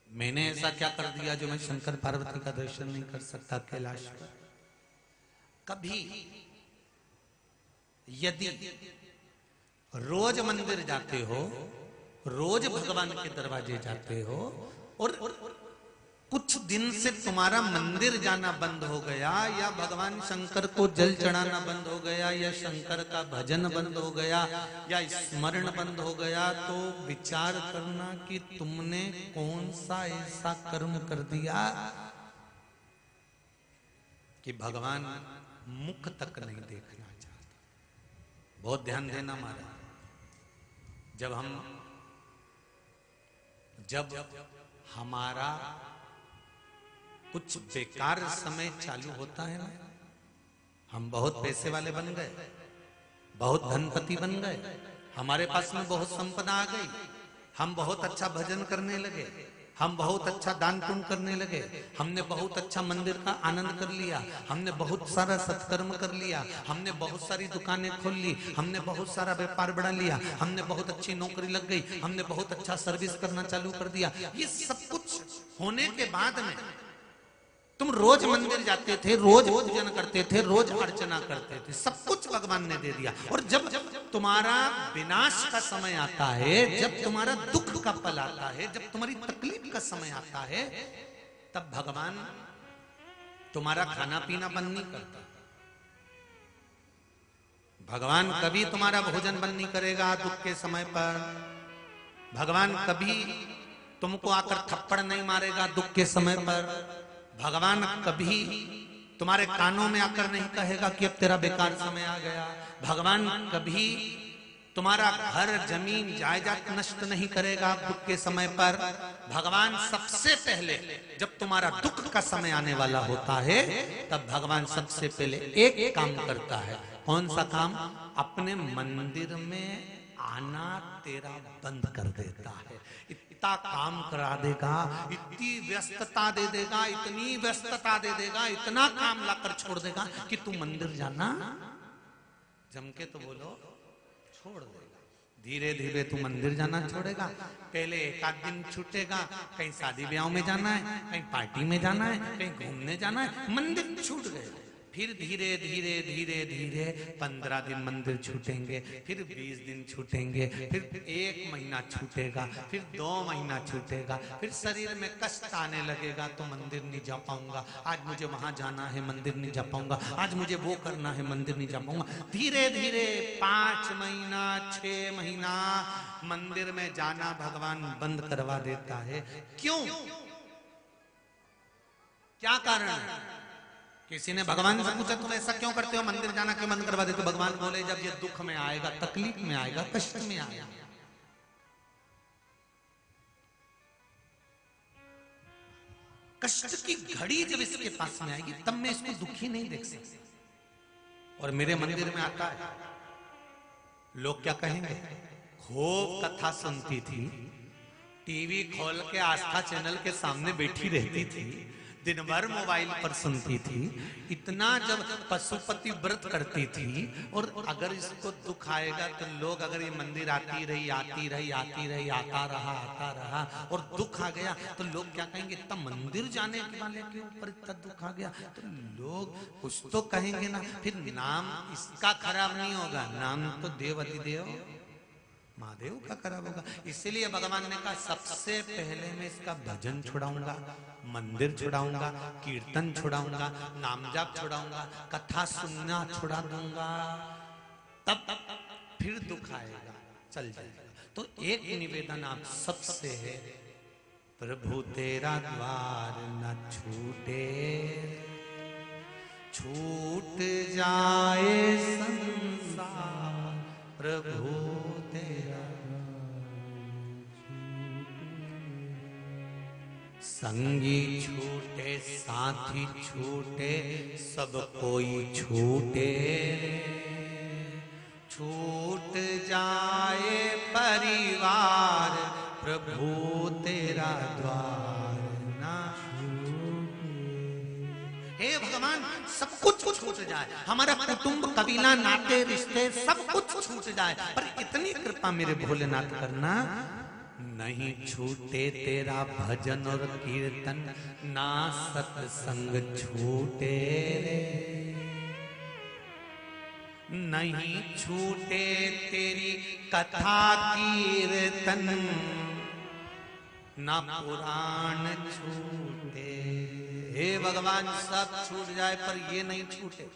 मैंने ऐसा क्या कर दिया जो मैं शंकर पार्वती का दर्शन नहीं कर सकता कैलाश पर। कभी यदि रोज मंदिर जाते हो, रोज भगवान के दरवाजे जाते हो और कुछ दिन से तुम्हारा मंदिर जाना बंद हो गया या भगवान शंकर को जल चढ़ाना बंद हो गया या शंकर का भजन बंद हो गया या स्मरण बंद हो गया, तो विचार करना कि तुमने कौन सा ऐसा कर्म कर दिया कि भगवान मुख तक नहीं देखना चाहता। बहुत ध्यान देना महाराज, जब हमारा कुछ बेकार समय चालू होता है ना, हम बहुत पैसे वाले बन गए, बहुत धनपति बन गए, हमारे पास में बहुत संपदा आ गई, हम बहुत अच्छा भजन करने लगे, हम बहुत अच्छा दान पुण्य करने लगे, हमने बहुत अच्छा मंदिर का आनंद कर लिया, हमने बहुत सारा सत्कर्म कर लिया, हमने बहुत सारी दुकानें खोल ली, हमने बहुत सारा व्यापार बढ़ा लिया, हमने बहुत अच्छी नौकरी लग गई, हमने बहुत अच्छा सर्विस करना चालू कर दिया। ये सब कुछ होने के बाद में तुम रोज मंदिर जाते थे, रोज पूजन करते थे, रोज अर्चना करते थे, सब कुछ भगवान ने दे दिया। और जब तुम्हारा विनाश का समय आता है, जब तुम्हारा दुख का पल आता है, जब तुम्हारी तकलीफ का समय आता है, तब भगवान तुम्हारा खाना पीना बंद नहीं करता। भगवान कभी तुम्हारा भोजन बंद नहीं करेगा दुख के समय पर। भगवान कभी तुमको आकर थप्पड़ नहीं मारेगा दुख के समय पर। भगवान कभी तुम्हारे कानों में आकर नहीं कहेगा कि अब तेरा बेकार समय आ गया। भगवान कभी तुम्हारा घर जमीन जायदाद नष्ट नहीं करेगा दुख के समय पर। भगवान सबसे पहले जब तुम्हारा दुख का समय आने वाला होता है, तब भगवान सबसे पहले एक काम करता है। कौन सा काम? अपने मंदिर में आना तेरा बंद कर देता है। इतना काम करा देगा, इतनी व्यस्तता दे देगा, इतनी व्यस्तता दे देगा, इतना काम लाकर छोड़ देगा कि तू मंदिर जाना जम के तो बोलो छोड़ देगा। धीरे धीरे तू मंदिर जाना छोड़ेगा। पहले एक आध दिन छूटेगा, कहीं शादी ब्याह में जाना है, कहीं पार्टी में जाना है, कहीं घूमने जाना है, मंदिर छूट गए। फिर धीरे धीरे धीरे धीरे 15 दिन मंदिर छूटेंगे, फिर 20 दिन छूटेंगे, फिर 1 महीना छूटेगा, फिर 2 महीना छूटेगा, फिर शरीर में कष्ट आने लगेगा तो मंदिर नहीं जा पाऊंगा, आज मुझे वहां जाना है मंदिर नहीं जा पाऊंगा, आज मुझे वो करना है मंदिर नहीं जा पाऊंगा। धीरे धीरे 5 महीना 6 महीना मंदिर में जाना भगवान बंद करवा देता है। क्यों? क्या कारण है? किसी ने भगवान से पूछा तुम ऐसा क्यों करते हो, मंदिर जाना क्यों बंद करवा देते हो? भगवान बोले जब ये दुख में आएगा, तकलीफ में आएगा, कष्ट में आएगा, कष्ट की घड़ी जब इसके पास में आएगी तब मैं इसको दुखी नहीं देख सकता। और मेरे मंदिर में आता है, लोग क्या कहेंगे? खूब कथा सुनती थी, टीवी खोल के आस्था चैनल के सामने बैठी रहती थी, दिन भर मोबाइल पर सुनती थी। इतना जब पशुपति व्रत करती थी, और अगर इसको दुख आएगा तो लोग, अगर ये मंदिर आती रही आता रहा और दुख आ गया तो लोग क्या कहेंगे, इतना मंदिर जाने के वाले के ऊपर इतना दुख आ गया, तो लोग कुछ तो कहेंगे ना। फिर नाम इसका खराब नहीं होगा, नाम तो देव अधिदेव महादेव का खराब होगा। इसीलिए भगवान ने कहा सबसे पहले मैं इसका भजन छुड़ाऊंगा, मंदिर छुड़ाऊंगा, कीर्तन छुड़ाऊंगा, नाम जाप छुड़ाऊंगा, कथा सुनना छुड़ा दूंगा, तब फिर दुख आएगा, चल जाएगा। तो एक निवेदन आप सबसे है, प्रभु तेरा द्वार न छूटे, छूट जाए संसार, प्रभु तेरा संगी छूटे, साथी छूटे, सब कोई छूटे, छूट जाए परिवार, प्रभु तेरा द्वार ना छूटे। हे भगवान, सब कुछ छूट जाए, हमारा कुटुंब, कबीला, नाते, रिश्ते सब कुछ छूट जाए, पर इतनी कृपा मेरे भोलेनाथ करना, नहीं छूटे तेरा भजन और कीर्तन, ना सत्संग छूटे, नहीं छूटे तेरी कथा कीर्तन, ना पुराण छूटे। हे भगवान, सब छूट जाए पर ये नहीं छूटे।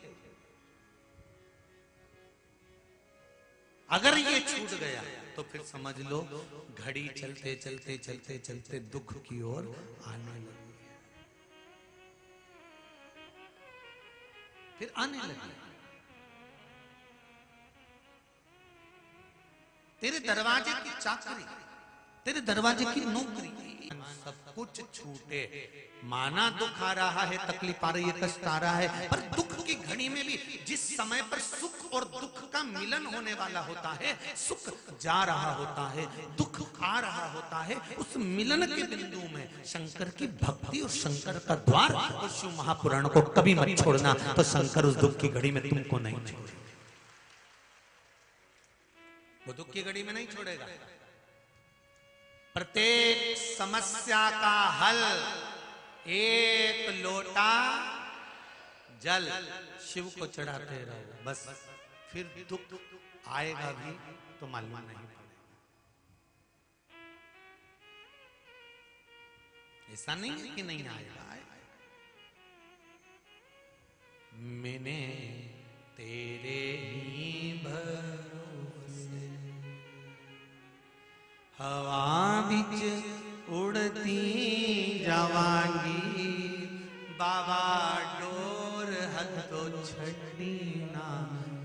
अगर ये छूट गया तो फिर समझ लो घड़ी चलते चलते चलते चलते दुख की ओर आने लगी, फिर आने लगी। तेरे दरवाजे की चाकरी, तेरे दरवाजे की नौकरी, सब कुछ छूटे। माना दुख आ रहा है, तकलीफ आ रही है, कष्ट आ रहा है, पर दुख की घड़ी में भी जिस समय पर सुख और दुख का मिलन होने वाला होता है, सुख जा रहा होता है, दुख आ रहा होता है, उस मिलन के बिंदु में शंकर की भक्ति और शंकर का द्वार और शिव महापुराण को कभी मत छोड़ना, तो शंकर उस दुख की घड़ी में तुमको नहीं छोड़ेगा। वो दुख की घड़ी में नहीं छोड़ेगा। प्रत्येक समस्या का हल एक लोटा जल शिव को चढ़ाते रहो, बस फिर दुख आएगा भी तो मालूम नहीं पड़ेगा। ऐसा नहीं है कि नहीं आएगा, मैंने तेरे ही भरोसे हवा बिच उड़ती जावांगी, बाबा डोर हथो छड़ी ना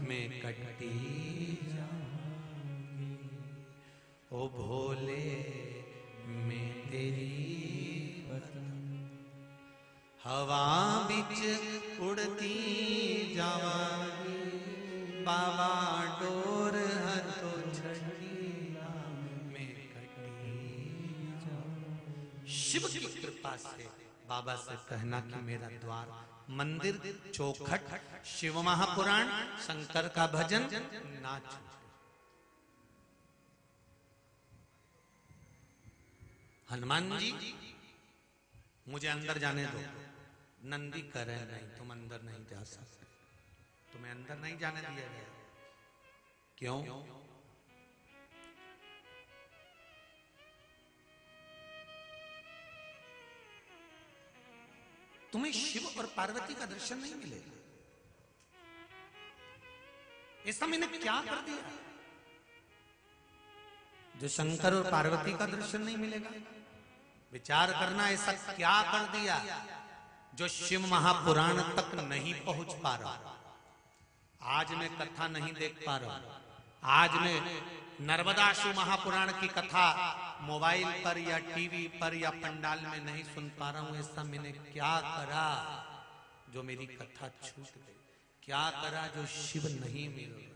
मैं कटती जाऊंगी, ओ भोले मैं तेरी हवा बिच उड़ती जावांगी, बाबा डोर हथो छड़ी ना मैं कटती जाऊंगी। शिव की कृपा से बाबा से कहना कि मेरा द्वार, मंदिर, चौखट, शिव महापुराण, शंकर का भजन ना छूटे। हनुमान जी, मुझे अंदर जाने दो। नंदी करे नहीं, तुम अंदर नहीं जा सकते, तुम्हें अंदर नहीं जाने दिया गया। क्यों? तुम्हें शिव और पार्वती का दर्शन नहीं मिलेगा। ऐसा मैंने क्या कर दिया जो शंकर और पार्वती का दर्शन नहीं मिलेगा? विचार करना, ऐसा क्या कर दिया जो शिव महापुराण तक नहीं पहुंच पा रहा? आज मैं कथा नहीं देख पा रहा हूं, आज मैं नर्मदा शिव महापुराण की कथा मोबाइल पर या टीवी पर या पंडाल में नहीं सुन पा रहा हूं। ऐसा मैंने क्या करा जो मेरी कथा छूट गई? क्या करा जो शिव नहीं मिल रहे?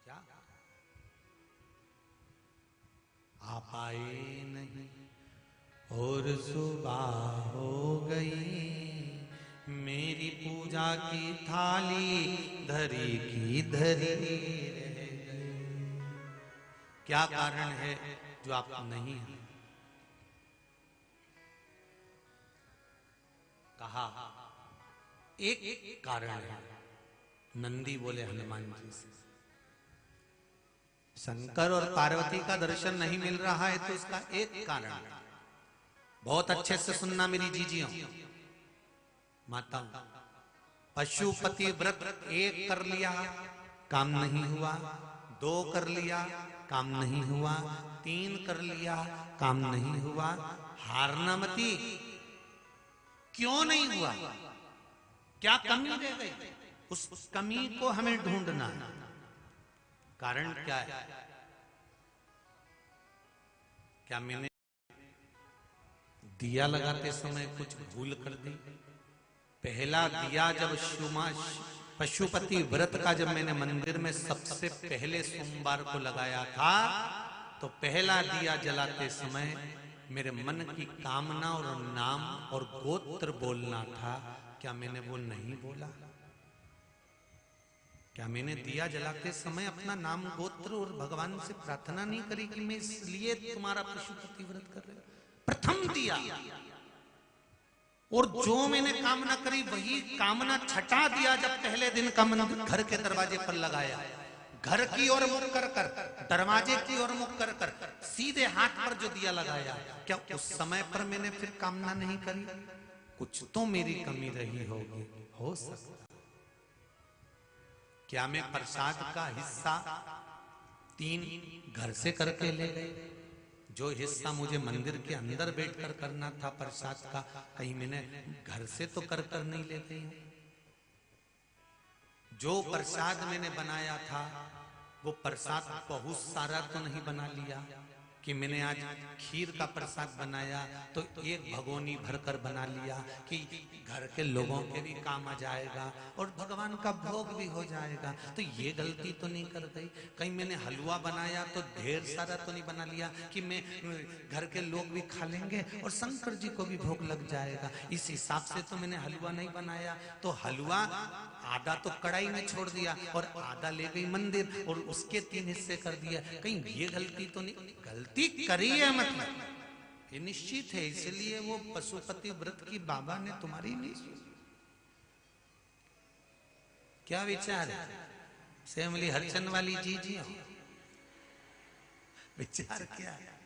क्या आप आए नहीं, और सुबह हो गई, मेरी पूजा की थाली धरी की धरी रह गई। क्या कारण है जो आप नहीं हैं? कहा एक कारण है। नंदी बोले हनुमान जी से, शंकर और पार्वती का दर्शन नहीं मिल रहा है तो इसका एक कारण है। बहुत अच्छे से सुनना मेरी जीजियों माता। पशुपति व्रत एक कर लिया, काम नहीं हुआ। 2 कर लिया, काम नहीं हुआ। 3 कर लिया, काम नहीं हुआ। हारना मती। क्यों नहीं हुआ? क्या कमी रह गई? उस कमी को हमें ढूंढना है। कारण क्या है? क्या मैंने दिया लगाते समय कुछ भूल कर दी? पहला दिया जब पशुपति व्रत का जब मैंने मंदिर में सबसे पहले सोमवार को लगाया था, तो पहला दिया जलाते समय मेरे मन की कामना और नाम और गोत्र बोलना था। क्या मैंने वो नहीं बोला? क्या मैंने दिया जलाते समय अपना नाम गोत्र और भगवान से प्रार्थना नहीं करी कि मैं इसलिए तुम्हारा पशुपति व्रत कर रहा हूं? प्रथम दिया, और जो मैंने कामना करी वही कामना छठा दिया जब पहले दिन का मंदिर घर के दरवाजे पर लगाया, घर की ओर मुख कर कर, दरवाजे की ओर मुख कर कर, सीधे हाथ पर जो दिया लगाया, क्या उस समय पर मैंने फिर कामना नहीं करी? कुछ तो मेरी कमी रही होगी, हो सकता। क्या मैं प्रसाद का हिस्सा 3 घर से करके ले गए? जो हिस्सा मुझे मंदिर के अंदर बैठकर करना था प्रसाद का, कहीं मैंने घर से तो कर नहीं ले गई हूं। जो प्रसाद मैंने बनाया था वो प्रसाद बहुत सारा तो नहीं बना लिया कि मैंने आज खीर का प्रसाद बनाया तो 1 भगोनी भरकर बना लिया कि घर के लोगों के भी काम आ जाएगा और भगवान का भोग भी हो जाएगा। तो ये गलती तो नहीं कर गई? कहीं मैंने हलवा बनाया तो ढेर सारा तो नहीं बना लिया कि मैं घर के लोग भी खा लेंगे और शंकर जी को भी भोग लग जाएगा? इस हिसाब से तो मैंने हलवा नहीं बनाया। तो हलवा आधा तो कढ़ाई में छोड़ दिया और आधा ले गई मंदिर और उसके 3 हिस्से कर दिया। कहीं ये गलती तो नहीं? गलती करी है मतलब ये निश्चित है, इसलिए वो पशुपति व्रत की बाबा ने तुम्हारी नहीं सुनी। क्या विचार है? सेमली हरचन वाली जी विचार क्या है?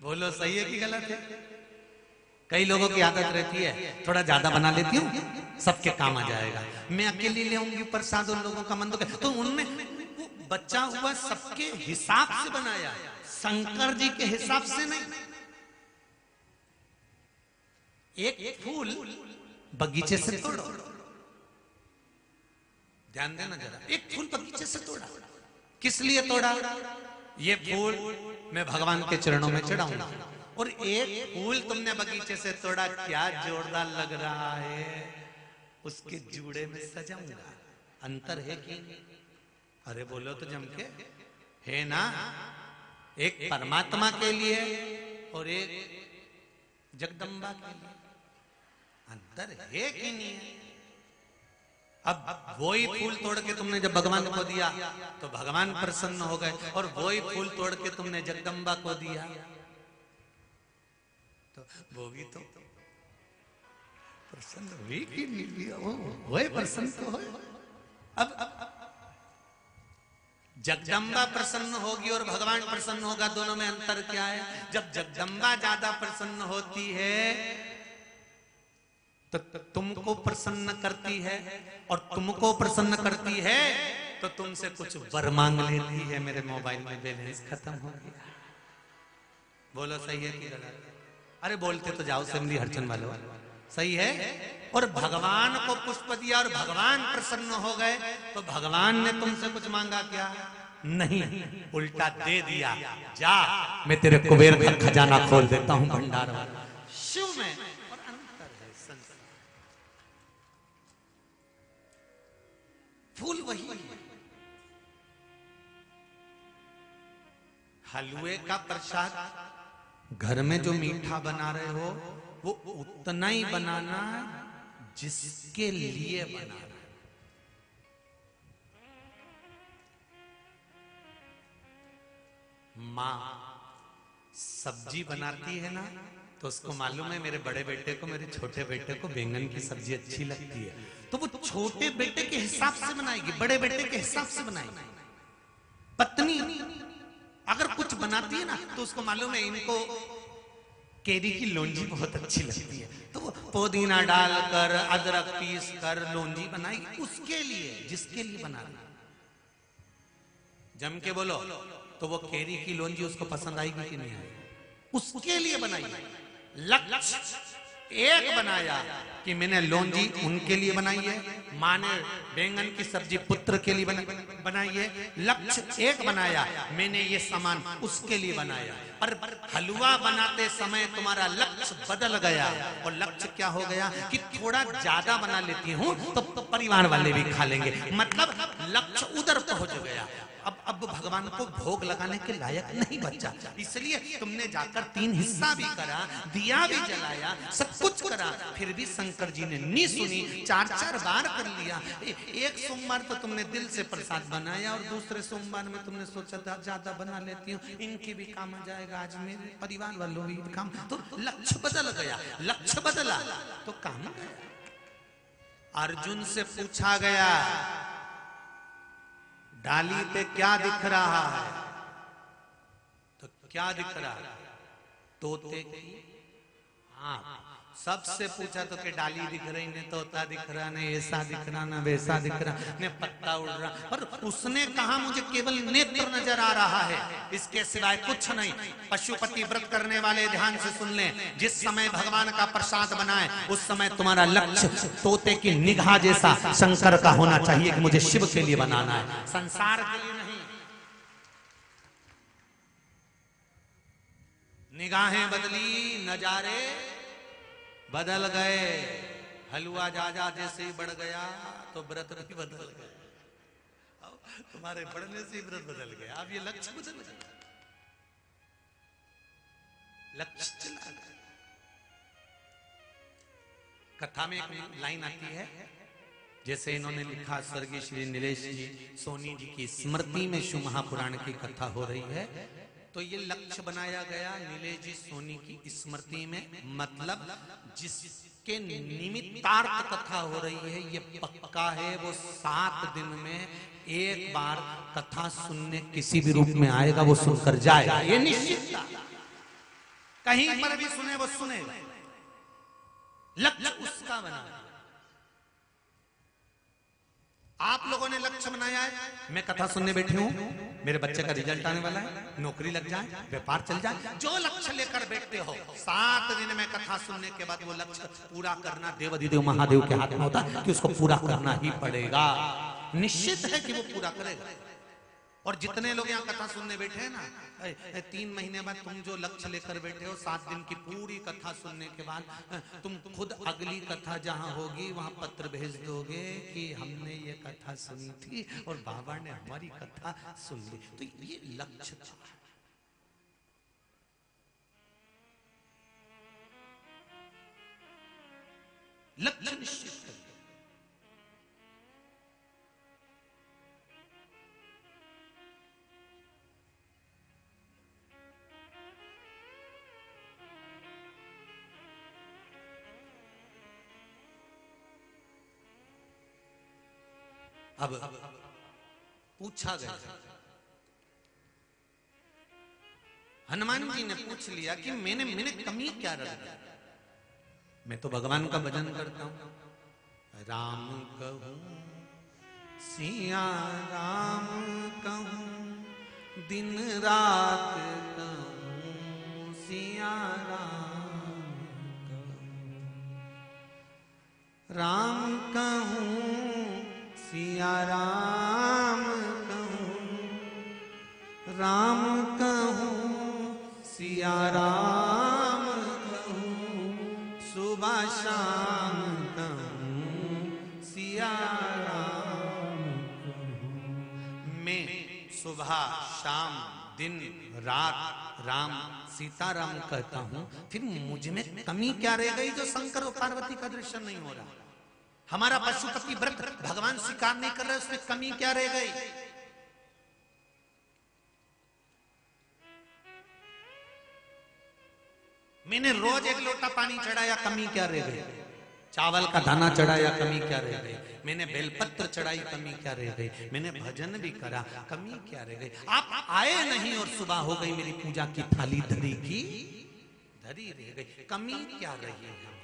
बोलो, सही है कि गलत है? कई लोगों की आदत रहती है थोड़ा ज्यादा बना लेती हूँ, सबके काम आ जाएगा। मैं अकेली ले आऊंगी प्रसाद और लोगों का मन तो उनने बच्चा हुआ सबके हिसाब से बनाया, शंकर जी के हिसाब से नहीं। एक फूल बगीचे से तोड़ो, ध्यान देना जरा। एक फूल बगीचे से तोड़ा, किस लिए तोड़ा? ये फूल मैं भगवान के चरणों में चढ़ाऊंगा। और एक फूल तुमने बगीचे से तोड़ा, क्या जोरदार लग रहा है, उसके जूड़े में सजाऊंगा। अंतर है कि? अरे बोलो तो जम के, है ना? एक परमात्मा के लिए और एक जगदम्बा के लिए अंतर है कि नहीं है? अब वही फूल तोड़ के तुमने जब भगवान को दिया तो भगवान प्रसन्न हो गए, और वही फूल तोड़ के तुमने जगदम्बा को दिया तो वो भी तो प्रसन्न हुई कि नहीं? वो प्रसन्न तो हो। अब जगदम्बा प्रसन्न होगी और भगवान प्रसन्न होगा, दोनों में अंतर क्या है? जब जगदम्बा ज्यादा प्रसन्न होती है तो तुमको प्रसन्न करती है, और तुमको प्रसन्न करती है तो तुमसे कुछ वर मांग लेती है। मेरे मोबाइल में बैलेंस खत्म हो गया। बोलो, सही है कि गलत? अरे बोलते तो जाओ सेमली हरचन वालों, सही है। और भगवान को पुष्प दिया और भगवान प्रसन्न हो गए, तो भगवान ने तुमसे कुछ मांगा क्या? नहीं, उल्टा दे दिया। जा, मैं तेरे कुबेर का खजाना खोल देता हूं, भंडार वाला। शिव में और अंतर है संसार। फूल वही है, हलवे का प्रसाद घर में जो मीठा बना रहे हो वो उतना ही बनाना है जिसके लिए बना रहे हो। माँ सब्जी बनाती है ना, तो उसको मालूम है मेरे बड़े बेटे को, मेरे छोटे बेटे को बैंगन की सब्जी अच्छी लगती है, तो वो छोटे बेटे के हिसाब से बनाएगी, बड़े बेटे के हिसाब से बनाएगी। पत्नी अगर कुछ बनाती है ना, तो उसको मालूम है इनको केरी की लौंजी बहुत अच्छी लगती है, तो वो पुदीना डालकर अदरक पीस कर लौंजी बनाएगी उसके लिए, जिसके लिए बनाना। जम के बोलो तो वो केरी की लौंजी उसको पसंद आएगी कि नहीं आएगी? उसके लिए बनाई। लक्ष्य एक बनाया कि मैंने लौंजी उनके लिए बनाई है, माँ ने बैंगन की सब्जी पुत्र के लिए बनाई है। लक्ष्य एक बनाया, मैंने ये सामान उसके लिए बनाया। पर हलवा बनाते समय तुम्हारा लक्ष्य बदल गया, और लक्ष्य क्या हो गया कि थोड़ा ज्यादा बना लेती हूँ तो परिवार वाले भी खा लेंगे, मतलब लक्ष्य उधर पहुंच गया। अब भगवान को भोग लगाने के लायक नहीं बचा, इसलिए तुमने जाकर 3 हिस्सा भी करा, दिया भी जलाया, सब कुछ करा, फिर भी शंकर जी ने नहीं सुनी। 4-4 बार कर लिया। एक सोमवार तो तुमने दिल से प्रसाद बनाया, और दूसरे सोमवार में तुमने सोचा ज्यादा बना लेती हूँ, इनकी भी काम आ जाएगा, आज मेरे परिवार वालों भी काम, तो लक्ष्य बदल गया। लक्ष्य बदला तो काम गया। अर्जुन से पूछा गया डाली पे क्या दिख रहा है, तो क्या दिख रहा है? तोते की आँख। सबसे पूछा तो कि डाली दिख रही, ने तोता दिख रहा, ने ऐसा दिख रहा, ना वैसा दिख रहा, ने पत्ता उड़ रहा, पर उसने कहा मुझे केवल नेत्र नजर आ रहा है, इसके सिवाय कुछ नहीं। पशुपति व्रत करने वाले ध्यान से सुन लें, जिस समय भगवान का प्रसाद बनाए उस समय तुम्हारा लक्ष्य तोते की निगाह जैसा शंकर का होना चाहिए कि मुझे शिव के लिए बनाना है, संसार के लिए नहीं। निगाहें बदली, नजारे बदल गए। हलवा जा जैसे ही बढ़ गया तो व्रत भी बदल गया। तुम्हारे बढ़ने से व्रत बदल गया, अब ये लक्ष्य बदल गया, लक्ष्य चला गया। कथा में एक लाइन आती है, जैसे इन्होंने लिखा, स्वर्गीय श्री नीलेश जी सोनी जी की स्मृति में शिव महापुराण की कथा हो रही है, तो ये लक्ष्य बनाया गया नीलेश जी सोनी की स्मृति में, मतलब जिसके निमित्तार्थ कथा हो रही है, ये पक्का है वो 7 दिन में एक बार कथा सुनने किसी भी रूप में आएगा, वो सुनकर जाएगा, ये निश्चित था। कहीं पर भी सुने वो सुनेगा, लक्ष्य उसका बना। आप लोगों ने लक्ष्य बनाया है, मैं कथा सुनने बैठी हूं, मेरे बच्चे का रिजल्ट आने वाला है, नौकरी लग जाए, व्यापार चल जाए, जो लक्ष्य लेकर बैठते हो 7 दिन में कथा सुनने के बाद वो लक्ष्य पूरा करना देवाधिदेव महादेव के हाथ में होता है कि उसको पूरा करना ही पड़ेगा, निश्चित है कि वो पूरा करेगा। और जितने लोग यहाँ कथा सुनने बैठे हैं ना, 3 महीने बाद तुम जो लक्ष्य लेकर बैठे हो, 7 दिन की पूरी कथा सुनने के बाद तुम खुद अगली कथा जहाँ होगी वहां पत्र भेज दोगे कि हमने ये कथा सुनी थी और बाबा ने हमारी कथा सुन ली। तो ये लक्ष्य था। लक्ष्य निश्चित कर। अब पूछा गया, हनुमान जी ने पूछ लिया कि मैंने कमी क्या रख दी? मैं तो भगवान का भजन करता हूं, राम कहूं सिया राम कहूं, दिन रात कहूं सिया राम कहूं, राम कहूं सिया राम कहूं, राम कहूं सिया राम कहूं, सुबह शाम कहूं सिया राम कहूं। मैं सुबह शाम दिन रात राम सीताराम कहता हूं, फिर मुझ में कमी क्या रह गई जो शंकर और पार्वती का दर्शन नहीं हो रहा? हमारा पशुपति व्रत भगवान स्वीकार नहीं कर रहे, उसमें कमी क्या रह गई? मैंने रोज एक लोटा पानी चढ़ाया, कमी क्या रह गई? चावल का दाना चढ़ाया, कमी क्या रह गई? मैंने बेलपत्र चढ़ाई, कमी क्या रह गई? मैंने भजन भी करा, कमी क्या रह गई? आप आए नहीं और सुबह हो गई, मेरी पूजा की थाली धरी की धरी रह गई, कमी क्या रही है हमारी?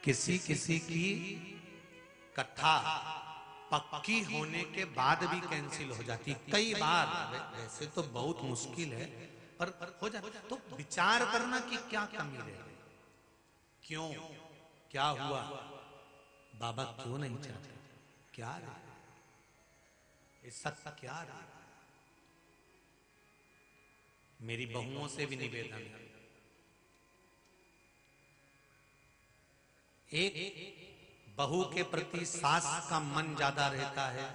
किसी किसी की कथा पक्की होने के बाद भी कैंसिल हो जाती कई बार, वैसे तो बहुत मुश्किल है पर हो जाता। तो विचार करना कि क्या कमी रह गई, क्यों, क्या हुआ, बाबा क्यों नहीं चाहते, क्या ऐसा क्या रहा? मेरी बहुओं से भी निवेदन है, एक बहू के प्रति सास का मन ज्यादा रहता है,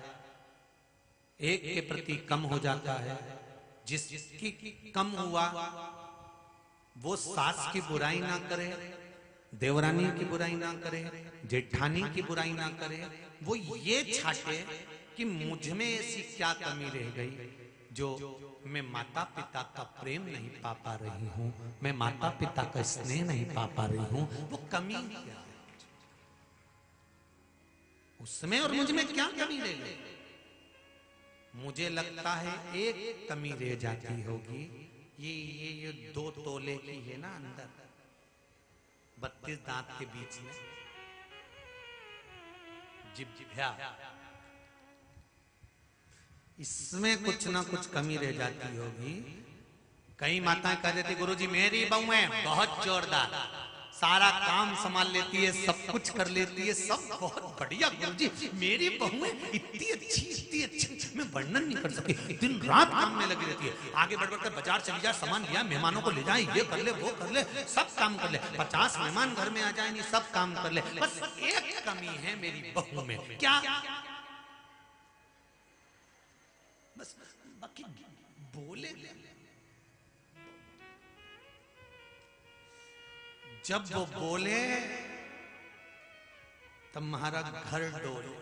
एक के प्रति कम हो जाता है। जिसकी कम हुआ वो सास की बुराई ना करे, देवरानी की बुराई ना करे, जेठानी की बुराई ना करे, वो ये छाटे कि मुझ में ऐसी क्या कमी रह गई जो मैं माता पिता का प्रेम नहीं पा पा रही हूं, मैं माता पिता का स्नेह नहीं पा पा रही हूं, वो कमी क्या है उसमें और मुझ में? क्या कमी रह गई? मुझे लगता है एक कमी रह जाती होगी, ये 2 तोले की है ना अंदर, 32 दांत के बीच में जिभ्या, इसमें कुछ ना कुछ कमी रह जाती होगी। कई माताएं कह देती, गुरुजी मेरी बहू है बहुत जोरदार, सारा काम संभाल लेती है, सब कुछ कर लेती है, सब बहुत बढ़िया गुरुजी, मेरी बहू है इतनी अच्छी, मैं वर्णन नहीं कर सकती, दिन रात काम में लगी रहती है, आगे बढ़ बढ़कर बाजार चली जाए, सामान लिया, मेहमानों को ले जाए, ये कर ले वो कर ले, सब काम कर ले, 50 मेहमान घर में आ जाए, नहीं सब काम कर ले, बस एक कमी है मेरी बहू में, क्या? बस बाकी बोले, जब वो बोले तब महारा घर डोले,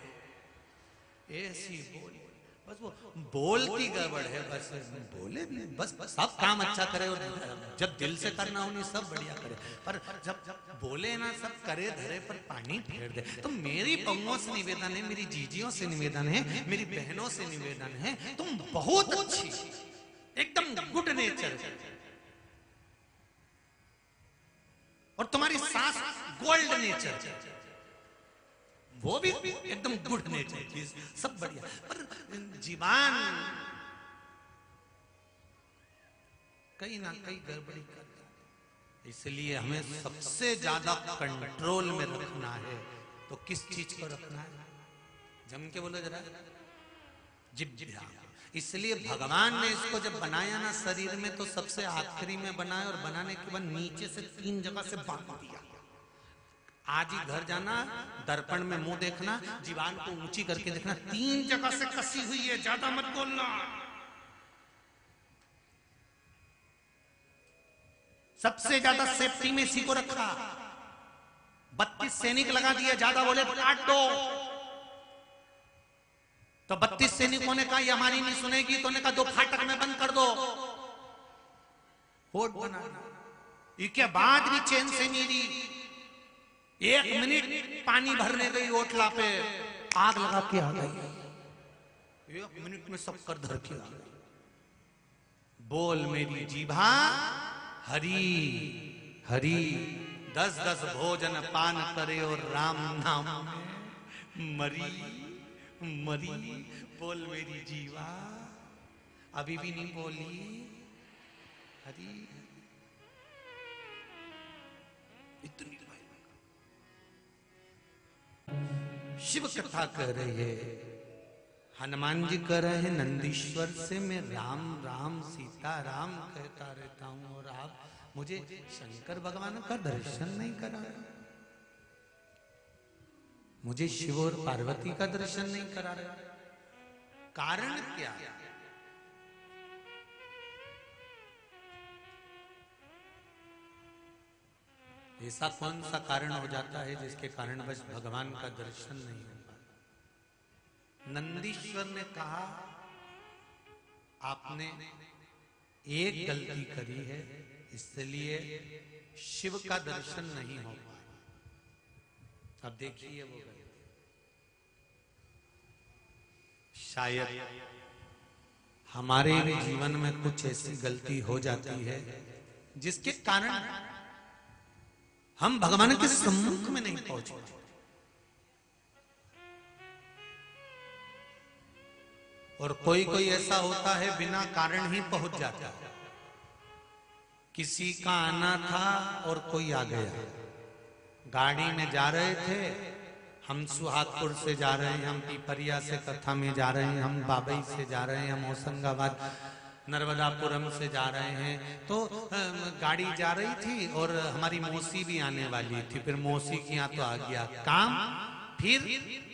ऐसी बोले, बस वो बोलती गड़बड़ है, बस बोले बस सब काम अच्छा करे और जब दिल से करना उन्हें सब बढ़िया करे, पर जब बोले ना सब करे धरे पर पानी फेर दे। तो मेरी बहुओं से निवेदन है, मेरी जीजियों से निवेदन है, मेरी बहनों से निवेदन है, तुम बहुत अच्छी, एकदम गुड नेचर, और तुम्हारी सास गोल्ड नेचर, वो भी एकदम गुड नेचर चीज, सब बढ़िया, पर जीवान कहीं ना कहीं गड़बड़ी करता है। इसलिए हमें सबसे ज्यादा कंट्रोल में रखना है। तो किस चीज को रखना है? जम के बोलो जरा, जिभ्या। इसलिए भगवान ने इसको जब बनाया ना शरीर में, तो सबसे आखिरी में बनाया, और बनाने के बाद नीचे से 3 जगह से बांध दिया। आज ही घर जाना, दर्पण में मुंह देखना, जीवान को ऊंची करके देखना, 3 जगह से कसी हुई है, ज्यादा मत बोलना। सबसे ज्यादा सेफ्टी में इसी को रखा, 32 सैनिक लगा दिए, ज्यादा बोले तो काट दो। तो 32 सैनिकों ने कहा ये हमारी नहीं सुनेगी, तो ने कहा 2 फाटक में बंद कर दो, होट बनाना। इसके बाद भी चैन से मेरी 1 मिनट पानी भरने गई ओटला पे, आग लगा के आ गई, 1 मिनट में सब कर धर के आ गई। बोल मेरी जीभा हरी हरी, 10-10 भोजन पान करे और राम नाम में मरी मरी। बोल मेरी जीवा, अभी भी नहीं बोली हरी, इतनी शिव कथा कह रही है, हनुमान जी कह रहे हैं नंदीश्वर से मैं राम राम सीता राम कहता रहता हूं, और आप मुझे शंकर भगवान का दर्शन नहीं करा, मुझे शिव और पार्वती का दर्शन नहीं करा रहे। कारण क्या? ऐसा कौन सा कारण हो जाता है जिसके कारण बस भगवान का दर्शन नहीं होता? नंदीश्वर ने कहा आपने एक गलती करी है, इसलिए शिव का दर्शन नहीं हो पाया। अब देखिए वो गलती, शायद हमारे भी जीवन में कुछ ऐसी गलती हो जाती है जिसके कारण हम भगवान के सम्मुख में नहीं पहुंच पाते। और कोई कोई ऐसा होता है बिना कारण ही पहुंच जाता है। किसी का आना था और कोई आ गया, गाड़ी में जा रहे थे, हम सुहागपुर से जा रहे हैं, हम पीपरिया से कथा में जा रहे हैं, हम बाबई से जा रहे हैं, हम होशंगाबाद नर्मदापुरम से जा रहे हैं। तो गाड़ी जा रही थी और हमारी मौसी भी आने वाली थी। फिर मौसी के यहाँ तो आ गया काम, फिर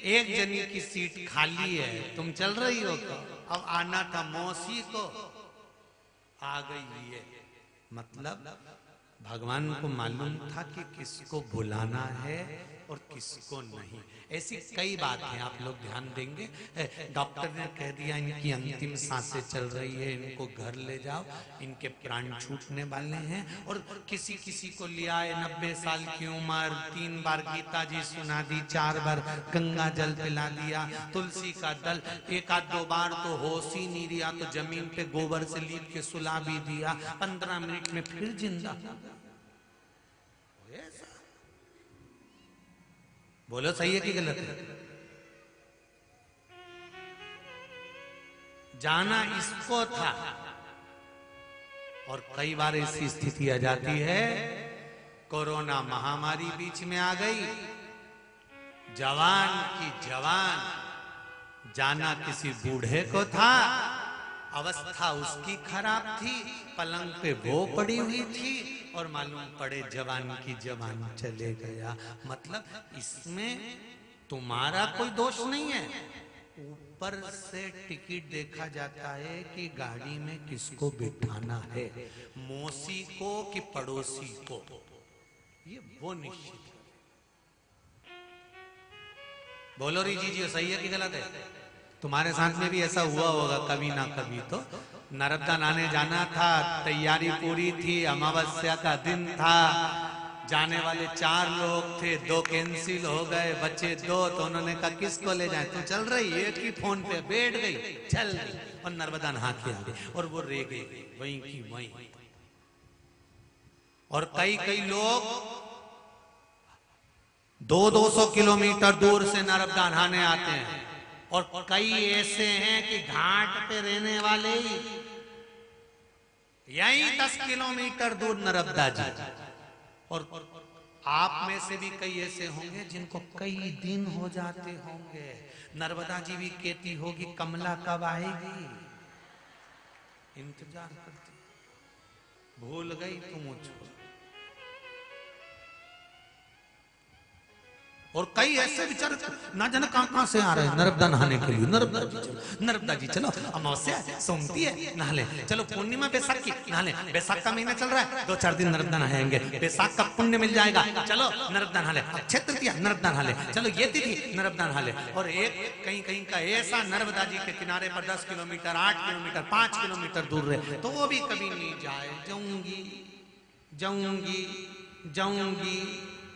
एक जनी की सीट खाली है, तुम चल रही हो तो अब आना था मौसी को, आ गई है। मतलब भगवान को मालूम था कि किसको बुलाना है और किसको नहीं। ऐसी कई बात है, आप लोग ध्यान देंगे। डॉक्टर ने कह दिया इनकी अंतिम सांसें चल रही है, इनको घर ले जाओ, इनके प्राण छूटने वाले हैं। और किसी किसी को लिया है 90 साल की उम्र, 3 बार गीता जी सुना दी, 4 बार गंगा जल पिला दिया, तुलसी का दल 1-2 बार तो होश ही नहीं दिया, तो जमीन पे गोबर से लीप के सुला भी दिया, 15 मिनट में फिर जिंदा। बोलो सही है कि गलत है? जाना इसको था। और कई बार ऐसी स्थिति आ जाती है, कोरोना महामारी बीच में आ गई, जवान की जवान, जाना किसी बूढ़े को था, अवस्था उसकी खराब थी, पलंग पे वो पड़ी हुई थी और मालूम पड़े जवान की जवान चले गया। मतलब इसमें तुम्हारा कोई दोष नहीं है, ऊपर से टिकट देखा जाता है कि गाड़ी में किसको बिठाना है, मौसी को कि पड़ोसी को, ये वो निश्चित है। बोलो री जी सही है कि गलत है? तुम्हारे साथ में भी ऐसा हुआ होगा कभी ना कभी। तो नर्मदा नहाने जाना था, तैयारी पूरी थी, अमावस्या का दिन था, जाने वाले 4 लोग थे, 2 कैंसिल हो गए, बच्चे 2, तो उन्होंने कहा किसको ले जाए, तू चल रही, एक ही फोन पे बैठ गई, चल गई और नर्मदा नहा के आ गई और वो रह गई वहीं की वहीं। और कई लोग 200-200 किलोमीटर दूर से नर्मदा नहाने आते हैं, और कई ऐसे हैं कि घाट पे रहने वाले ही यहीं 10 किलोमीटर दूर नर्मदा जी। और आप में से भी कई ऐसे होंगे जिनको कई दिन हो जाते होंगे। नर्मदा जी भी कहती होगी कमला कब आएगी, इंतजार करती, भूल गई तुम मुझको। और कई ऐसे बेचारे ना जाने कहां से आ रहे हैं नर्मदा नहाने के लिए। नर्मदा जी चलो, अमावस्या है, सोमती है, नहा ले, चलो पूर्णिमा बैसाखी नहा ले, बैसाख का महीना चल रहा है, 2-4 दिन नर्मदा नहाएंगे, बैसाख का पुण्य मिल जाएगा, चलो नर्मदा नहा ले, अक्षय तृतीया नर्मदा नहा ले, चलो ये तिथि नर्मदा नहा ले। और एक कहीं का ऐसा नर्मदा जी के किनारे पर 10 किलोमीटर, 8 किलोमीटर, 5 किलोमीटर दूर रहे तो वो भी कभी नहीं जाए।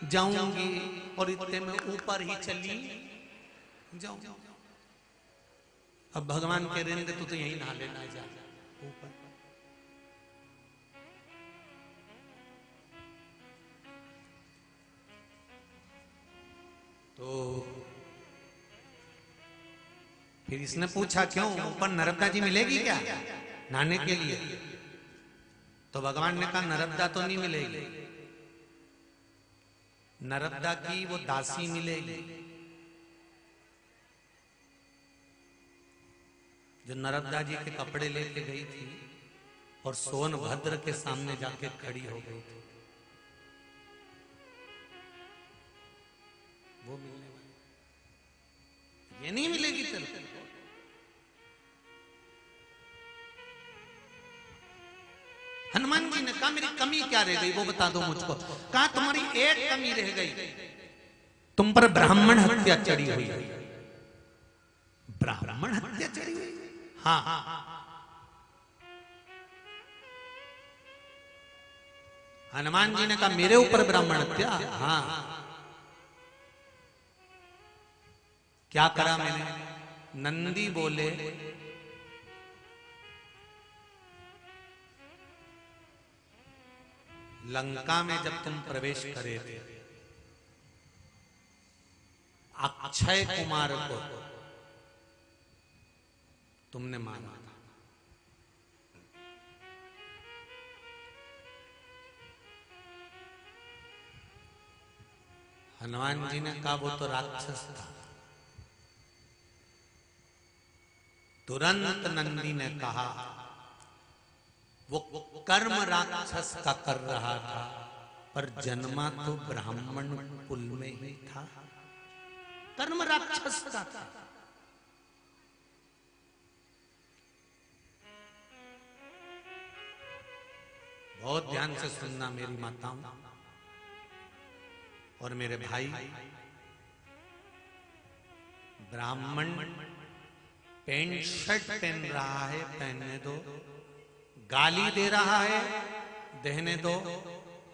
जाऊंगी और इतने में ऊपर ही चली जाऊं। अब भगवान के रहने दे, तो यही नहा लेना जा ऊपर। तो फिर इसने पूछा क्यों, ऊपर नर्मदा जी मिलेगी क्या नहाने के लिए? तो भगवान ने कहा नर्मदा तो नहीं मिलेगी, नर्मदा की वो दासी मिलेगी जो नर्मदा जी के कपड़े लेके गई थी और सोनभद्र के सामने जाके खड़ी हो गई थी, वो मिलने वाली। ये नहीं मिलेगी तेरे को। हनुमान जी ने कहा मेरी कमी क्या रह गई वो बता दो मुझको। कहा तुम्हारी एक कमी रह गई, तुम पर ब्राह्मण हत्या चढ़ी हुई है। ब्राह्मण हत्या चढ़ी हुई? हाँ। हनुमान जी ने कहा मेरे ऊपर ब्राह्मण हत्या? हाँ। क्या करा मैंने? नंदी बोले लंका में जब तुम प्रवेश करे थे, अक्षय कुमार को तुमने मारा था। हनुमान जी ने कहा वो तो राक्षस था। तुरंत नंदी ने कहा वो कर्म राक्षस का कर रहा था, पर जन्मा तो ब्राह्मण कुल में ही था। कर्म राक्षस का था। बहुत ध्यान से सुनना मेरी माताओं और मेरे भाई। ब्राह्मण पैंट शर्ट पहन रहा है, पहनने दो। गाली दे रहा है, देने दो।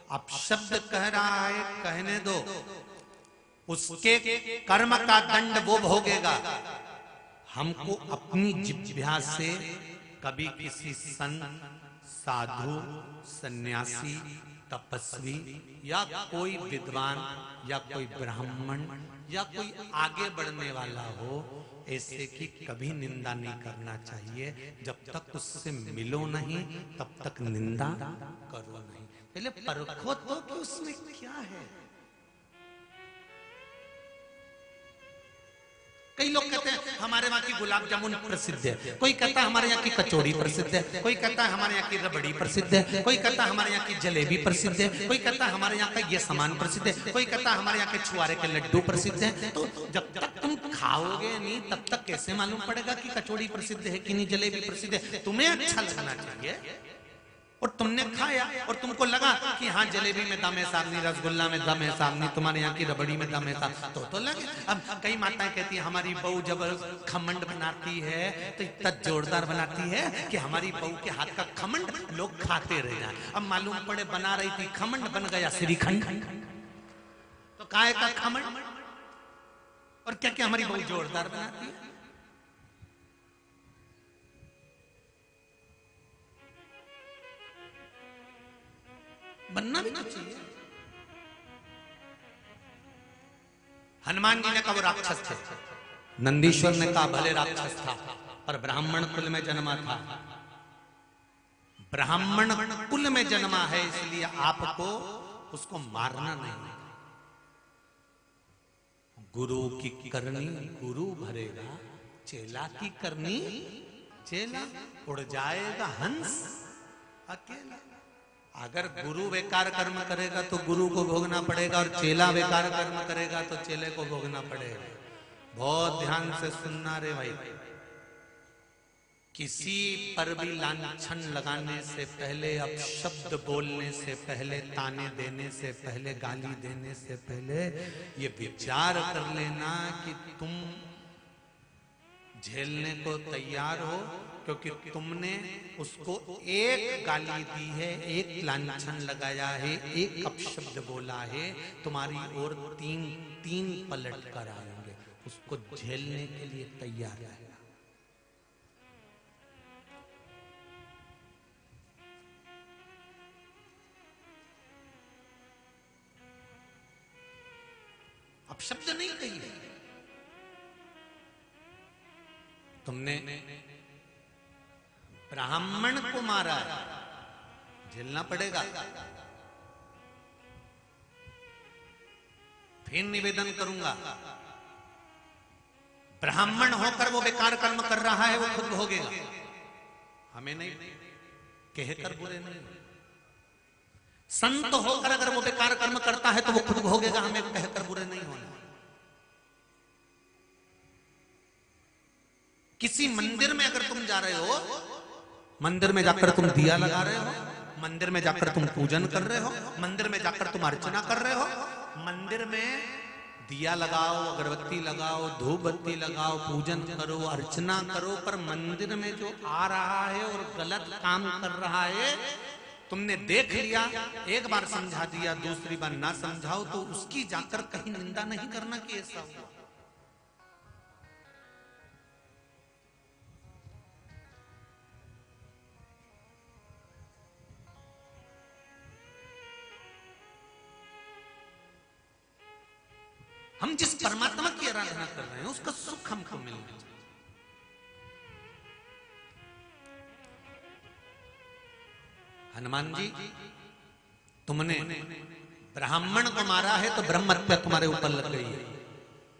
अपशब्द कह रहा है, कहने दो। उसके कर्म का दंड वो भोगेगा। हमको अपनी जिह्वा से कभी किसी संत, साधु, सन्यासी, तपस्वी या कोई विद्वान या कोई ब्राह्मण या कोई आगे बढ़ने वाला हो, ऐसे की कभी निंदा नहीं करना चाहिए। जब तक उससे मिलो नहीं तब तक निंदा करो नहीं। पहले परखो तो कि उसमें क्या है। कई लोग कहते हैं हमारे वहां की गुलाब जामुन प्रसिद्ध है, कोई कहता है हमारे यहाँ की कचौड़ी प्रसिद्ध है, कोई कहता है हमारे यहाँ की रबड़ी प्रसिद्ध है, कोई कहता है हमारे यहाँ की जलेबी प्रसिद्ध है, कोई कहता है हमारे यहाँ का ये सामान प्रसिद्ध है, कोई कहता है हमारे यहाँ के छुआरे के लड्डू प्रसिद्ध है। तो जब तक तुम खाओगे नहीं तब तक कैसे मालूम पड़ेगा कि कचौड़ी प्रसिद्ध है कि नहीं, जलेबी प्रसिद्ध है। तुम्हें अच्छा लगना चाहिए और तुमने खाया और तुमको लगा कि हाँ जलेबी में दम है सामनी, रसगुल्ला में दम है सामनी, तुम्हारे यहाँ की रबड़ी में दम है सामनी, तो लगे। अब कई माताएं कहती हैं हमारी बहू जब खमंड बनाती है तो इतना जोरदार बनाती है कि हमारी बहू के हाथ का खमंड लोग खाते रह जाए। अब मालूम पड़े बना रही थी खमंड, बन गया श्रीखंड। तो काय का खमंड और क्या क्या हमारी बहू जोरदार बनाती है। बनना भी तो चाहिए। हनुमान जी ने कहा वो राक्षस थे। नंदीश्वर ने कहा भले राक्षस था पर ब्राह्मण कुल में जन्मा था। ब्राह्मण कुल में जन्मा है इसलिए आपको उसको मारना नहीं। गुरु की करनी गुरु भरेगा, चेला की करनी चेला। उड़ जाएगा हंस अकेला। अगर गुरु बेकार कर्म करेगा तो गुरु को भोगना पड़ेगा और चेला बेकार कर्म करेगा तो चेले को भोगना पड़ेगा। बहुत ध्यान से सुनना रे भाई। किसी पर भी लांछन लगाने से पहले, अपशब्द बोलने से पहले, ताने देने से पहले, गाली देने से पहले ये विचार कर लेना कि तुम झेलने को तैयार हो, क्योंकि तुमने उसको एक गाली दी है, एक लांछन लगाया है, एक अपशब्द बोला है, तुम्हारी ओर तीन पलट कर आएंगे। उसको झेलने के लिए तैयार है। अपशब्द नहीं कही है तुमने, ब्राह्मण को मारा है, झेलना पड़ेगा। फिर निवेदन करूंगा, ब्राह्मण होकर वो बेकार कर्म कर रहा है वो खुद भोगेगा, हमें नहीं कहकर बुरे नहीं। संत होकर अगर वो बेकार कर्म करता है तो वो खुद भोगेगा, हमें कहकर बुरे नहीं होना। किसी मंदिर में अगर तुम जा रहे हो, मंदिर में जाकर तुम दिया लगा रहे हो, मंदिर में जाकर तुम पूजन कर रहे हो, मंदिर में जाकर तुम अर्चना कर रहे हो, मंदिर में दिया लगाओ, अगरबत्ती लगाओ, धूप बत्ती लगाओ, पूजन करो, अर्चना करो, पर मंदिर में जो आ रहा है और गलत काम कर रहा है, तुमने देख लिया, एक बार समझा दिया, दूसरी बार ना समझाओ तो उसकी जाकर कहीं निंदा नहीं करना कि ऐसा हुआ। हम जिस परमात्मा की आराधना कर रहे हैं उसका सुख हमको मिलना चाहिए। हनुमान जी, तुमने ब्राह्मण को मारा है तो ब्रह्म हत्या तुम्हारे ऊपर लग गई है।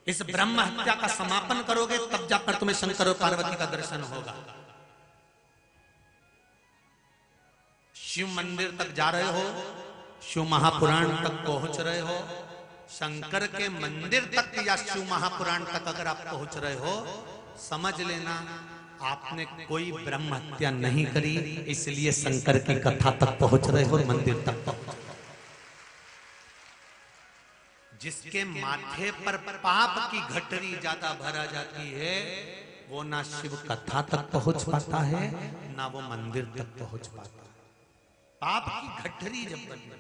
इस ब्रह्म हत्या का समापन करोगे तब जाकर तुम्हें शंकर और पार्वती का दर्शन होगा। शिव मंदिर तक जा रहे हो, शिव महापुराण तक पहुंच रहे हो, शंकर के मंदिर तक या शिव महापुराण तक अगर आप पहुंच रहे हो, समझ लेना आपने कोई ब्रह्म हत्या नहीं करी, इसलिए शंकर की कथा तक पहुंच रहे हो, मंदिर तक पहुंच। जिसके माथे पर पाप की गठरी ज्यादा भरा जाती है, वो ना शिव कथा तक पहुंच पाता है, ना वो मंदिर तक पहुंच पाता है। पाप की गठरी जब बनी,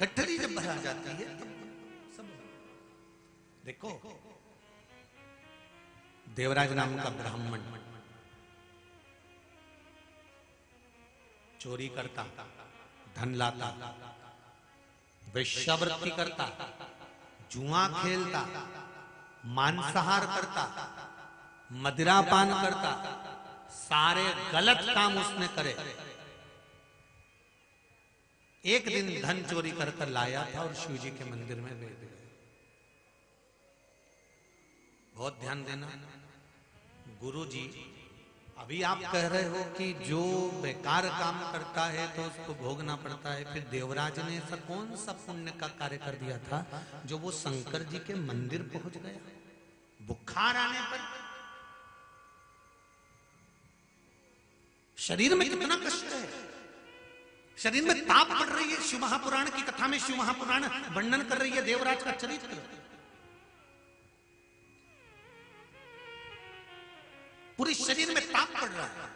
गठरी जब भरा जाती है तब सब। देखो, देवराज नाम का ब्राह्मण चोरी करता, धन लाता, वेश्यावृत्ति करता, जुआ खेलता, मांसाहार करता, मदिरापान करता, सारे गलत काम उसने करे। एक दिन धन चोरी कर कर लाया था और शिव जी के मंदिर में दे दिया। बहुत ध्यान देना गुरु जी, अभी आप कह रहे हो कि जो बेकार काम करता है तो उसको भोगना पड़ता है, फिर देवराज ने ऐसा कौन सा पुण्य का कार्य कर दिया था जो वो शंकर जी के मंदिर पहुंच गया बुखार आने पर? शरीर में कितना कष्ट है, शरीर में ताप पड़ रही है। शिव महापुराण की कथा में शिव महापुराण वर्णन कर रही है देवराज का चरित्र। पूरे शरीर में ताप पड़ रहा है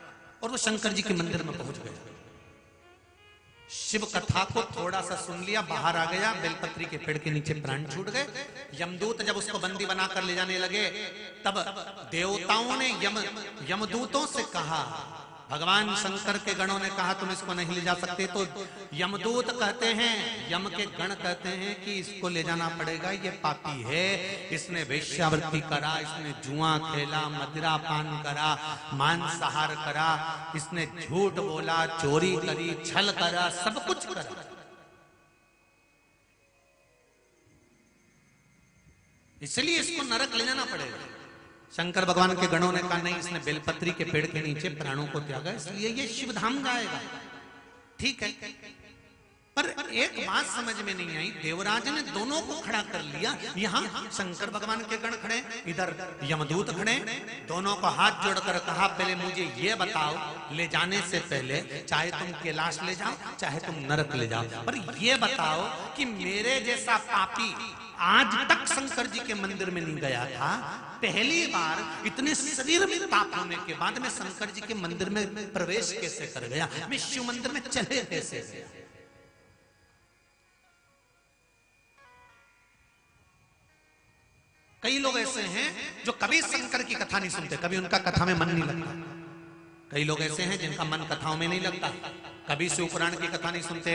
और वो शंकर जी के मंदिर में पहुंच गया। शिव कथा को थोड़ा सा सुन लिया, बाहर आ गया, बेलपत्री के पेड़ के नीचे प्राण छूट गए। यमदूत जब उसको बंदी बनाकर ले जाने लगे, तब देवताओं ने यमदूतों से कहा, भगवान शंकर के गणों ने कहा तुम इसको नहीं ले जा सकते, तो यमदूत कहते हैं, यम के गण कहते हैं कि इसको ले जाना पड़ेगा, ये पापी है, इसने वेश्यावृत्ति करा, इसने जुआ खेला, मदिरा पान करा, मांसाहार करा, इसने झूठ बोला, चोरी करी, छल करा, सब कुछ करा। इसलिए इसको नरक ले जाना पड़ेगा। शंकर भगवान के गणों ने कहा नहीं, इसने बेलपत्री के पेड़ के नीचे प्राणों को त्यागा, इसलिए ये शिवधाम जाएगा। ठीक है, पर एक बात समझ में नहीं आई, देवराज ने दोनों को खड़ा कर लिया। यहाँ शंकर भगवान के गण खड़े, इधर यमदूत खड़े, दोनों को हाथ जोड़कर कहा पहले मुझे ये बताओ, ले जाने से पहले चाहे तुम कैलाश ले जाओ, चाहे तुम नरक ले जाओ, पर ये बताओ कि मेरे जैसा पापी आज तक शंकर जी के मंदिर में नहीं गया था, पहली बार इतने शरीर में ताप होने के बाद मैं शंकर जी के मंदिर में प्रवेश कैसे कर गया, मैं शिव मंदिर में चले कैसे गया? कई लोग ऐसे हैं जो कभी शंकर की कथा नहीं सुनते, कभी उनका कथा में मन नहीं लगता। कई लोग ऐसे हैं जिनका मन कथाओं में नहीं लगता, कभी शिव पुराण की कथा नहीं सुनते।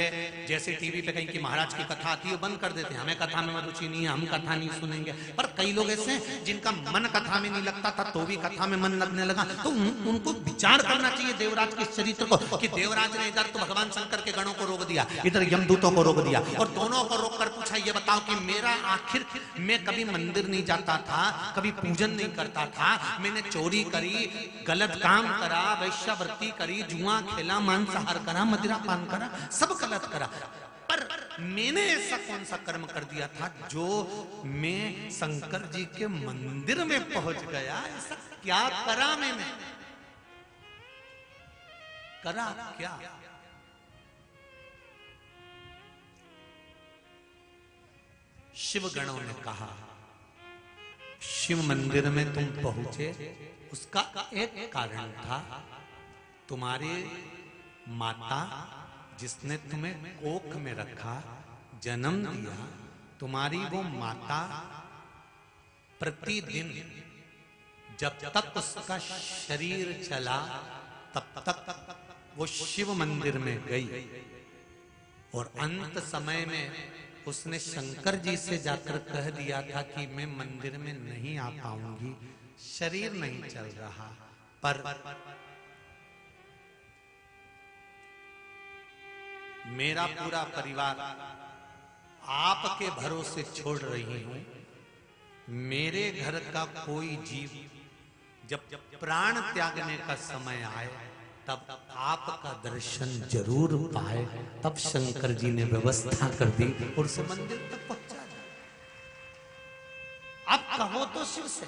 जैसे टीवी पे कहीं की महाराज की कथा आती है बंद कर देते हैं, हमें कथा में रुचि नहीं है, हम कथा नहीं सुनेंगे। पर कई लोग ऐसे हैं जिनका मन कथा में नहीं लगता था तो भी कथा में मन लगने लगा, तो उनको विचार करना चाहिए देवराज के चरित्र को कि देवराज ने इधर तो भगवान शंकर के गणों को रोक दिया, इधर यमदूतों को रोक दिया, और दोनों को रोक कर पूछा ये बताओ कि मेरा आखिर, मैं कभी मंदिर नहीं जाता था, कभी पूजन नहीं करता था, मैंने चोरी करी, गलत काम करा, वैश्यावृत्ति करी, जुआ खेला, मांसाहार करा, करा, मदिरा पान करा, सब गलत करा, पर मैंने ऐसा कौन सा कर्म कर दिया था जो मैं शंकर जी के मंदिर में पहुंच गया? ऐसा क्या करा मैंने? करा क्या? शिव गणों ने कहा, शिव मंदिर में तुम पहुंचे, उसका एक कारण था। तुम्हारे माता जिसने तुम्हें कोख में रखा, जन्म दिया, तुम्हारी वो माता प्रतिदिन जब तक उसका शरीर चला तब तक वो शिव मंदिर में गई, और अंत समय में उसने शंकर जी से जाकर कह दिया था कि मैं मंदिर में नहीं आ पाऊंगी, शरीर नहीं चल रहा, पर मेरा पूरा परिवार आपके भरोसे छोड़ रही हूं। मेरे घर का कोई जीव जब प्राण त्यागने का समय आए तब आपका दर्शन जरूर पाए। तब शंकर जी ने व्यवस्था कर दी और उसे मंदिर तक पहुंचा दिया। अब कहो तो शिव से,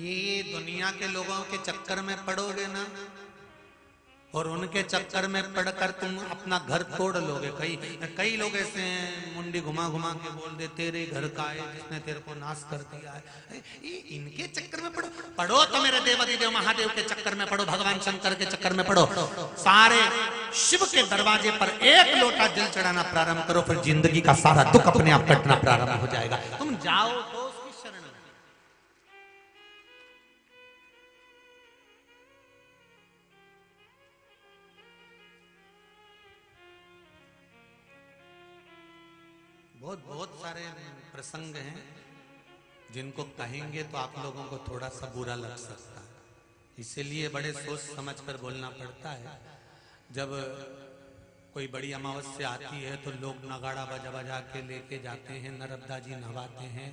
ये दुनिया के लोगों के चक्कर में पड़ोगे ना, और उनके चक्कर में पड़कर तुम अपना घर तोड़ लोगे। कई लोग ऐसे मुंडी घुमा घुमा के बोल दे, तेरे घर का है जिसने तेरे को नाश कर दिया है। ये इनके चक्कर में पड़ो तो मेरे देवादिदेव महादेव के चक्कर में पड़ो, भगवान शंकर के चक्कर में पड़ो। सारे शिव के दरवाजे पर एक लोटा जल चढ़ाना प्रारंभ करो, फिर जिंदगी का सारा दुख अपने आप कटना प्रारंभ हो जाएगा। तुम जाओ तो उसकी शरण में। बहुत सारे प्रसंग हैं जिनको कहेंगे तो आप लोगों को थोड़ा सा बुरा लग सकता है, इसीलिए बड़े सोच समझ कर बोलना पड़ता है। जब कोई बड़ी अमावस्या आती है तो लोग नगाड़ा बजा बजा के लेके जाते हैं, नर्मदा जी नहवाते हैं।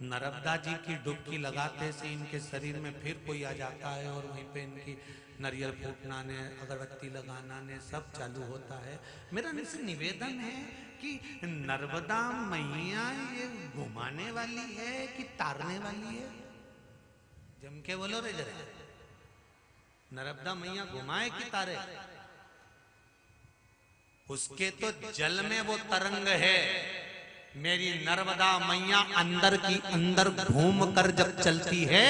नर्मदा जी की डुबकी लगाते से इनके शरीर में फिर कोई आ जाता है और वहीं पे इनकी नारियल फूटना ने, अगरबत्ती लगाना ने सब चालू होता है। मेरा इनसे निवेदन है कि नर्मदा मैया ये घुमाने वाली है कि तारने वाली है? जम के बोलो रे जरा, नर्मदा मैया घुमाए कि तारे? उसके तो जल में वो तरंग है। मेरी नर्मदा मैया अंदर की अंदर घूम कर जब चलती है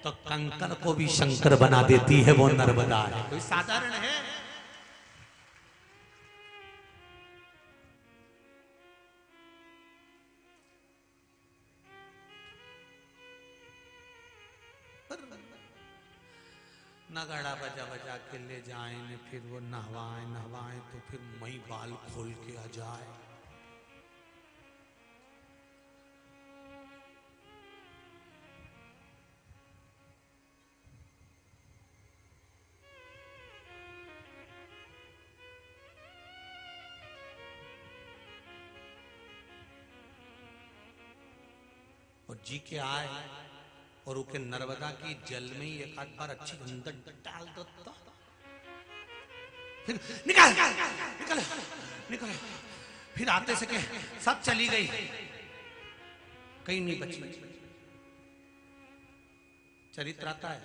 तो कंकर को भी शंकर बना देती है। वो नर्मदा है, कोई साधारण है? नगाड़ा बजा बजा के ले जाए ने, फिर वो नहवाएं तो फिर मई बाल खोल के आ जाए। और जी के आए और उनके नर्मदा की जल में ही एक आध बार अच्छी अंदर डाल दो तो फिर निकल निकल निकल, फिर आते से के सब चली गई, कहीं नहीं बची। चरित्र आता है,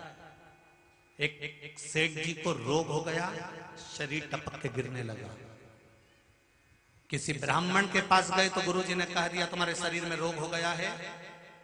एक सेठ जी को रोग हो गया, शरीर टपक के गिरने लगा। किसी ब्राह्मण के पास गए तो गुरुजी ने कह दिया तुम्हारे शरीर में रोग हो गया है,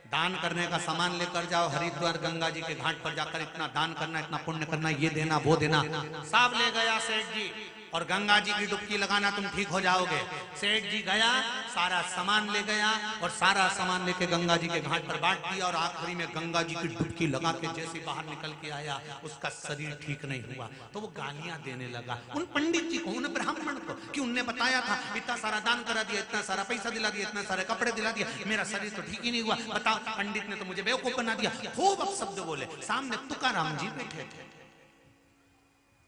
दान करने का सामान लेकर जाओ, हरिद्वार गंगा जी के घाट पर जाकर इतना दान करना, इतना पुण्य करना, ये देना वो देना। सब ले गया सेठ जी, और गंगा जी की डुबकी लगाना तुम ठीक हो जाओगे। सेठ जी गया, सारा सामान ले गया और सारा सामान लेके गंगा जी के घाट पर बांट दिया, और आखिरी में गंगा जी की डुबकी लगा के जैसे बाहर निकल के आया उसका शरीर ठीक नहीं हुआ। तो वो गालियां देने लगा उन पंडित जी को, उन ब्राह्मण को, कि उनने बताया था इतना सारा दान करा दिया, इतना सारा पैसा दिला दिया, इतना सारे कपड़े दिला दिया, मेरा शरीर तो ठीक ही नहीं हुआ। बताओ, पंडित ने तो मुझे बेवकूफ बना दिया। खूब अपशब्द बोले। सामने तुकाराम जी बैठे थे,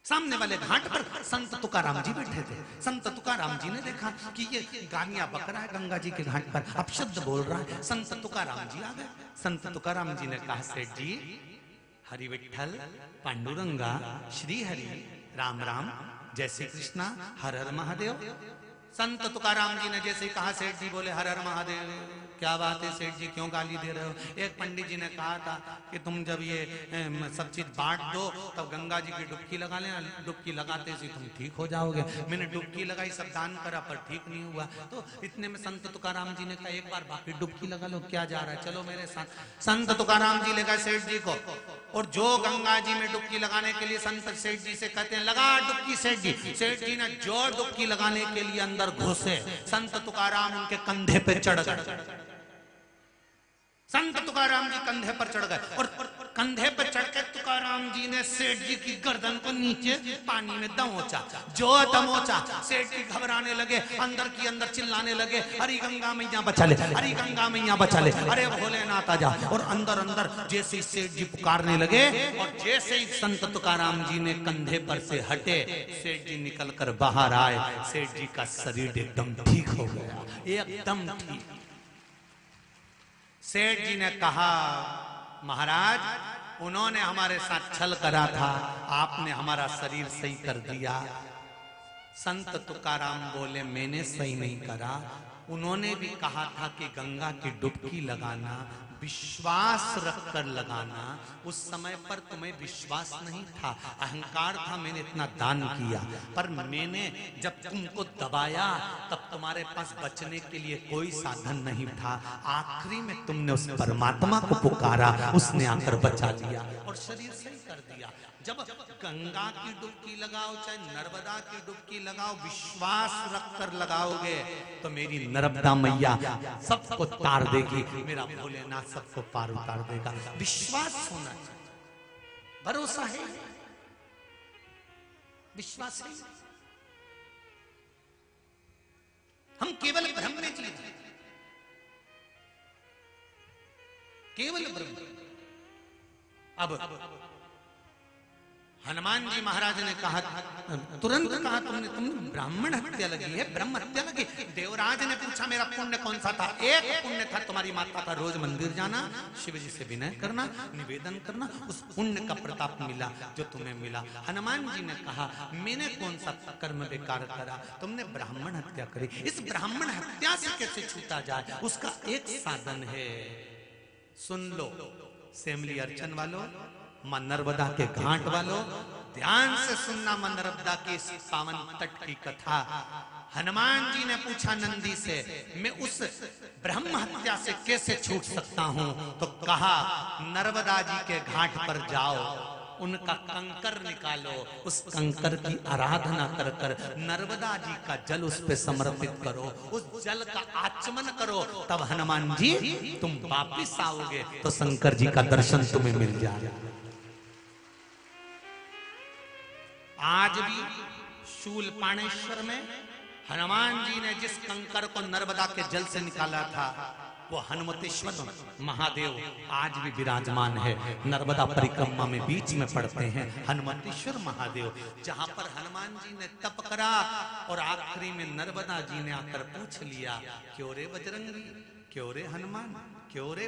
सामने वाले घाट पर संत तुकाराम जी बैठे थे। संत तुकाराम जी ने देखा कि ये गालियां बक रहा है गंगा जी के घाट पर, अपशब्द बोल रहा है। संत तुकाराम जी आ गए। संत तुकाराम जी ने कहा सेठ जी हरि विठ्ठल, पांडुरंगा, श्री हरि, राम राम, जय श्री कृष्णा, हर हर महादेव। संत तुकाराम जी ने जैसे कहा, सेठ जी बोले हर हर महादेव। क्या बात है सेठ जी, क्यों गाली दे रहे हो? एक पंडित जी ने कहा था कि तुम जब ये सब चीज बांट दो तब गंगा जी की डुबकी लगा लेना, डुबकी लगाते से तुम ठीक हो जाओगे। मैंने डुबकी लगाई, सब दान करा, पर ठीक नहीं हुआ। तो इतने में संत तुकाराम जी ने कहा, एक बार बाकी डुबकी लगा लो, क्या जा रहा है, चलो मेरे साथ। संत तुकाराम जी ले गए सेठ जी को, और जो गंगा जी में डुबकी लगाने के लिए संत सेठ जी से कहते हैं लगा डुबकी सेठ जी, सेठ जी ने जो डुबकी लगाने के लिए अंदर घुसे, संत तुकाराम उनके कंधे पे चढ़ गए। संत तुकाराम जी कंधे पर चढ़ गए, और कंधे पर चढ़ के तुकाराम जी ने सेठ जी की गर्दन को नीचे पानी में दमोचा। जो दमोचा, सेठ जी घबराने लगे, अंदर की अंदर चिल्लाने लगे, हरी गंगा मैया बचा ले, हरी गंगा मैया बचा ले, अरे भोलेनाथ आजा। और अंदर अंदर जैसे ही सेठ जी पुकारने लगे, और जैसे ही संत तुकाराम जी ने कंधे पर से हटे, सेठ जी निकल कर बाहर आए। सेठ जी का शरीर एकदम ठीक हो गया, एकदम ठीक। सेठ जी ने कहा, महाराज उन्होंने हमारे साथ छल करा था, आपने हमारा शरीर सही कर दिया। संत तुकाराम बोले, मैंने सही नहीं करा, उन्होंने भी कहा था कि गंगा की डुबकी लगाना, विश्वास रखकर लगाना। उस समय पर तुम्हें विश्वास नहीं था, अहंकार था, मैंने इतना दान किया। पर मैंने जब तुमको दबाया तब तुम्हारे पास बचने के लिए कोई साधन नहीं था। आखिरी में तुमने उस परमात्मा को पुकारा, उसने आकर बचा लिया और शरीर सही कर दिया। जब गंगा की डुबकी लगाओ चाहे नर्मदा की डुबकी लगाओ, विश्वास रखकर लगाओगे तो मेरी नर्मदा मैया सबको तार देगी, मेरा भोलेनाथ सबको पार उतार देगा। विश्वास होना चाहिए, भरोसा है, विश्वास है। हम केवल ब्रह्म में जीते, केवल ब्रह्म। अब हनुमान जी महाराज ने कहा, तुरंत कहा, तुमने ब्राह्मण हत्या लगी है, ब्रह्म हत्या लगी। देवराज ने पूछा, मेरा पुण्य कौन सा था? एक पुण्य था तुम्हारी माता का रोज मंदिर जाना, शिव जी से विनय करना, निवेदन करना, उस पुण्य का प्रताप मिला जो तुम्हें मिला। हनुमान जी ने कहा, मैंने कौन सा कर्म बेकार करा, तुमने ब्राह्मण हत्या करी। इस ब्राह्मण हत्या से कैसे छूटा जाए, उसका एक साधन है, सुन लो सेमली अर्चन वालों, मां नर्मदा के घाट वालों, ध्यान से सुनना मां नर्मदा के इस पावन तट की कथा। हनुमान जी ने पूछा नंदी से, मैं उस ब्रह्म हत्या से कैसे छूट सकता हूं? तो कहा, नर्मदा जी के घाट पर जाओ, उनका कंकर निकालो, उस कंकर की आराधना कर कर नर्मदा जी का जल उस पे समर्पित करो, उस जल का आचमन करो, तब हनुमान जी तुम वापिस आओगे तो शंकर जी का दर्शन तुम्हें मिल जाएगा। आज भी शूलपाणेश्वर में हनुमान जी ने जिस कंकर को नर्मदा के जल से निकाला था, वो हनुमतेश्वर महादेव आज भी विराजमान है। नर्मदा परिक्रमा में बीच में पड़ते हैं हनुमतेश्वर महादेव, जहां पर हनुमान जी ने तप करा और आखिरी में नर्मदा जी ने आकर पूछ लिया, क्यों रे बजरंगी, क्यों रे हनुमान, क्यों रे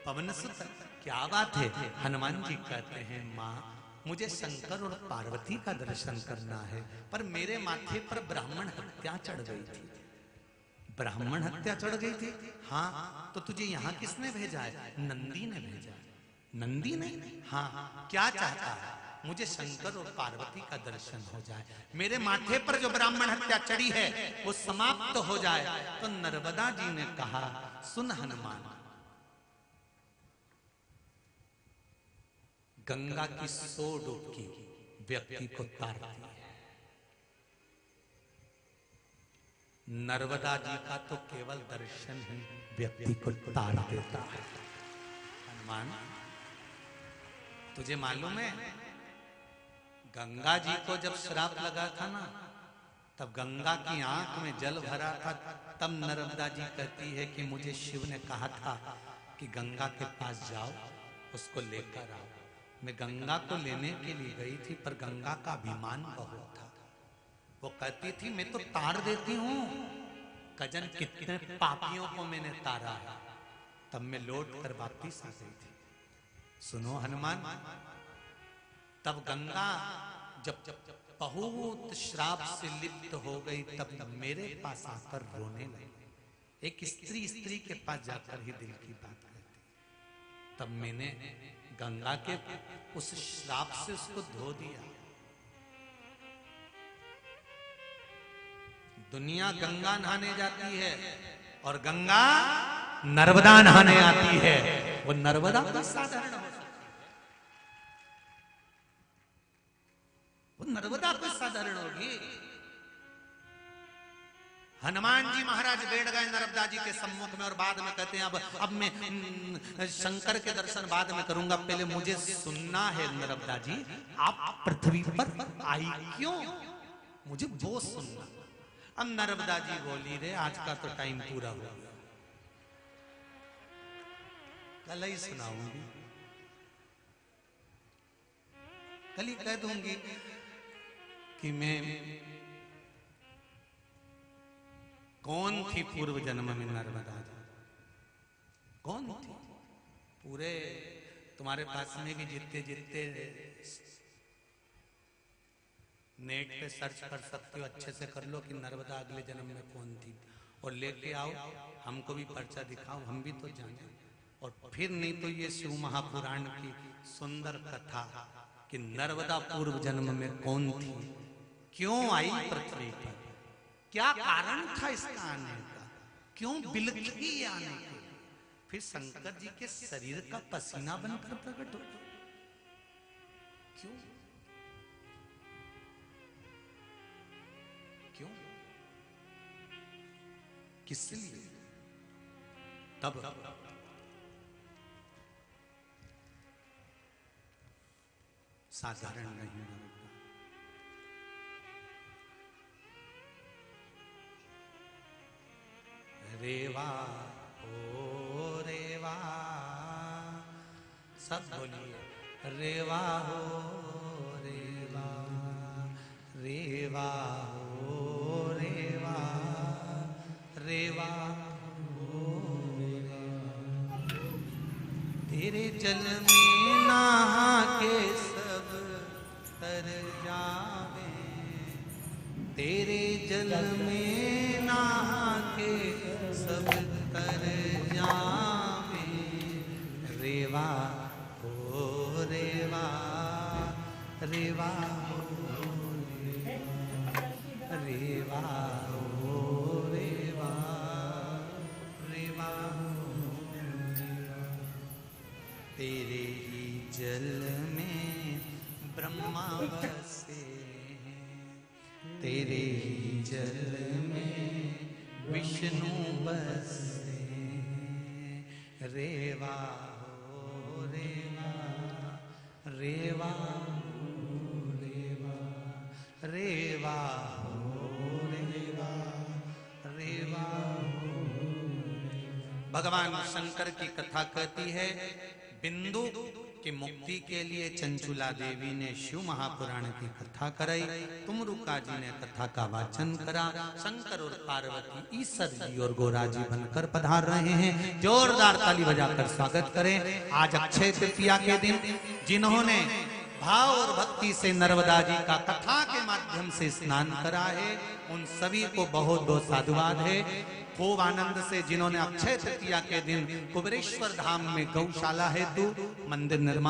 पवन सुत, क्या बात है? हनुमान जी कहते हैं, माँ मुझे शंकर और पार्वती का दर्शन करना है, पर मेरे माथे पर ब्राह्मण हत्या चढ़ गई थी। ब्राह्मण हत्या चढ़ गई थी? हाँ। तो तुझे यहाँ किसने भेजा है? नंदी ने भेजा है। नंदी ने? हाँ। क्या चाहता है? मुझे शंकर और पार्वती का दर्शन हो जाए, मेरे माथे पर जो ब्राह्मण हत्या चढ़ी है वो समाप्त हो जाए। तो नर्मदा जी ने कहा, सुन हनुमान, गंगा की 100 डुबकी व्यक्ति को तारती है, नर्मदा जी का तो केवल दर्शन ही व्यक्ति को तार देता है। हनुमान, तुझे मालूम है गंगा जी को जब श्राप लगा था ना, तब गंगा की आंख में जल भरा था, तब नर्मदा जी कहती है कि मुझे शिव ने कहा था कि गंगा के पास जाओ, उसको लेकर आओ। मैं गंगा को लेने के लिए गई थी, पर गंगा का अभिमान बहुत था। वो कहती थी, मैं तो तार देती हूं, कजन कितने पापियों को मैंने तारा है। तब मैं लौट कर वापिस आ गई थी। सुनो हनुमान, तब गंगा जब बहुत श्राप से लिप्त हो गई, तब मेरे पास आकर रोने लगी। एक स्त्री के पास जाकर ही दिल की बात कहती, तब मैंने गंगा के उस श्राप से उसको धो दिया। दुनिया गंगा नहाने जाती है और गंगा नर्मदा नहाने आती है। वो नर्मदा का साधारण हो सकती है, वो नर्मदा को साधारण होगी। हनुमान जी महाराज बैठ गए नर्मदा जी के सम्मुख में और बाद में कहते हैं अब मैं शंकर के दर्शन बाद में करूंगा, पहले मुझे सुनना है नर्मदा जी, आप पृथ्वी पर आई क्यों, मुझे वो सुनना। अब नर्मदा जी बोली रे आज का तो टाइम पूरा हो गया, कल ही सुनाऊंगी, कल ही कह दूंगी कि मैं कौन थी पूर्व जन्म में नर्मदा जी, कौन थी। पूरे तुम्हारे पास में भी जितने नेट पे सर्च कर सकते हो, अच्छे से कर लो कि नर्मदा अगले जन्म में कौन थी, और लेके आओ, हमको भी पर्चा दिखाओ, हम भी तो जाने। और फिर नहीं तो ये शिव महापुराण की सुंदर कथा कि नर्मदा पूर्व जन्म में कौन थी, क्यों आई पृथ्वी पर, क्या कारण था इसका आने का, क्यों बिलखी आने के, फिर शंकर जी के शरीर का पसीना बनकर प्रकट हो, क्यों क्यों, किस लिए। तब साधारण नहीं होगा। रेवा ओ रेवा, सब बोलिए रेवा हो रेवा, रेवा हो रेवा, रेवा हो रेवा। तेरे जल में नहा के सब तर जावे, तेरे जल में नहा के सब तर जावे, रेवा हो रेवा, रेवा हो रेवा, हो रेवा, रेवा हो रेवा। तेरे ही जल में ब्रह्मा बसे हैं, तेरे ही जल में विष्णु बसे, रेवा हो रेवा, रेवा हो रेवा, रेवा हो रेवा, रेवा हो रेवा। भगवान शंकर की कथा कहती है, बिंदु की मुक्ति के लिए चंचुला देवी ने शिव महापुराण की कथा कराई, तुमरुका जी ने कथा का वाचन करा, शंकर और पार्वती ईश्वर जी और गोरा जी बनकर पधार रहे हैं। जोरदार ताली बजाकर स्वागत करें। आज अक्षय तृतीया के दिन जिन्होंने भाव और भक्ति से नर्मदा जी का कथा के माध्यम से स्नान करा है, उन सभी को बहुत बहुत साधुवाद है। खूब आनंद से जिन्होंने अक्षय तृतीया के दिन कुबेरेश्वर धाम में गौशाला हेतु मंदिर निर्माण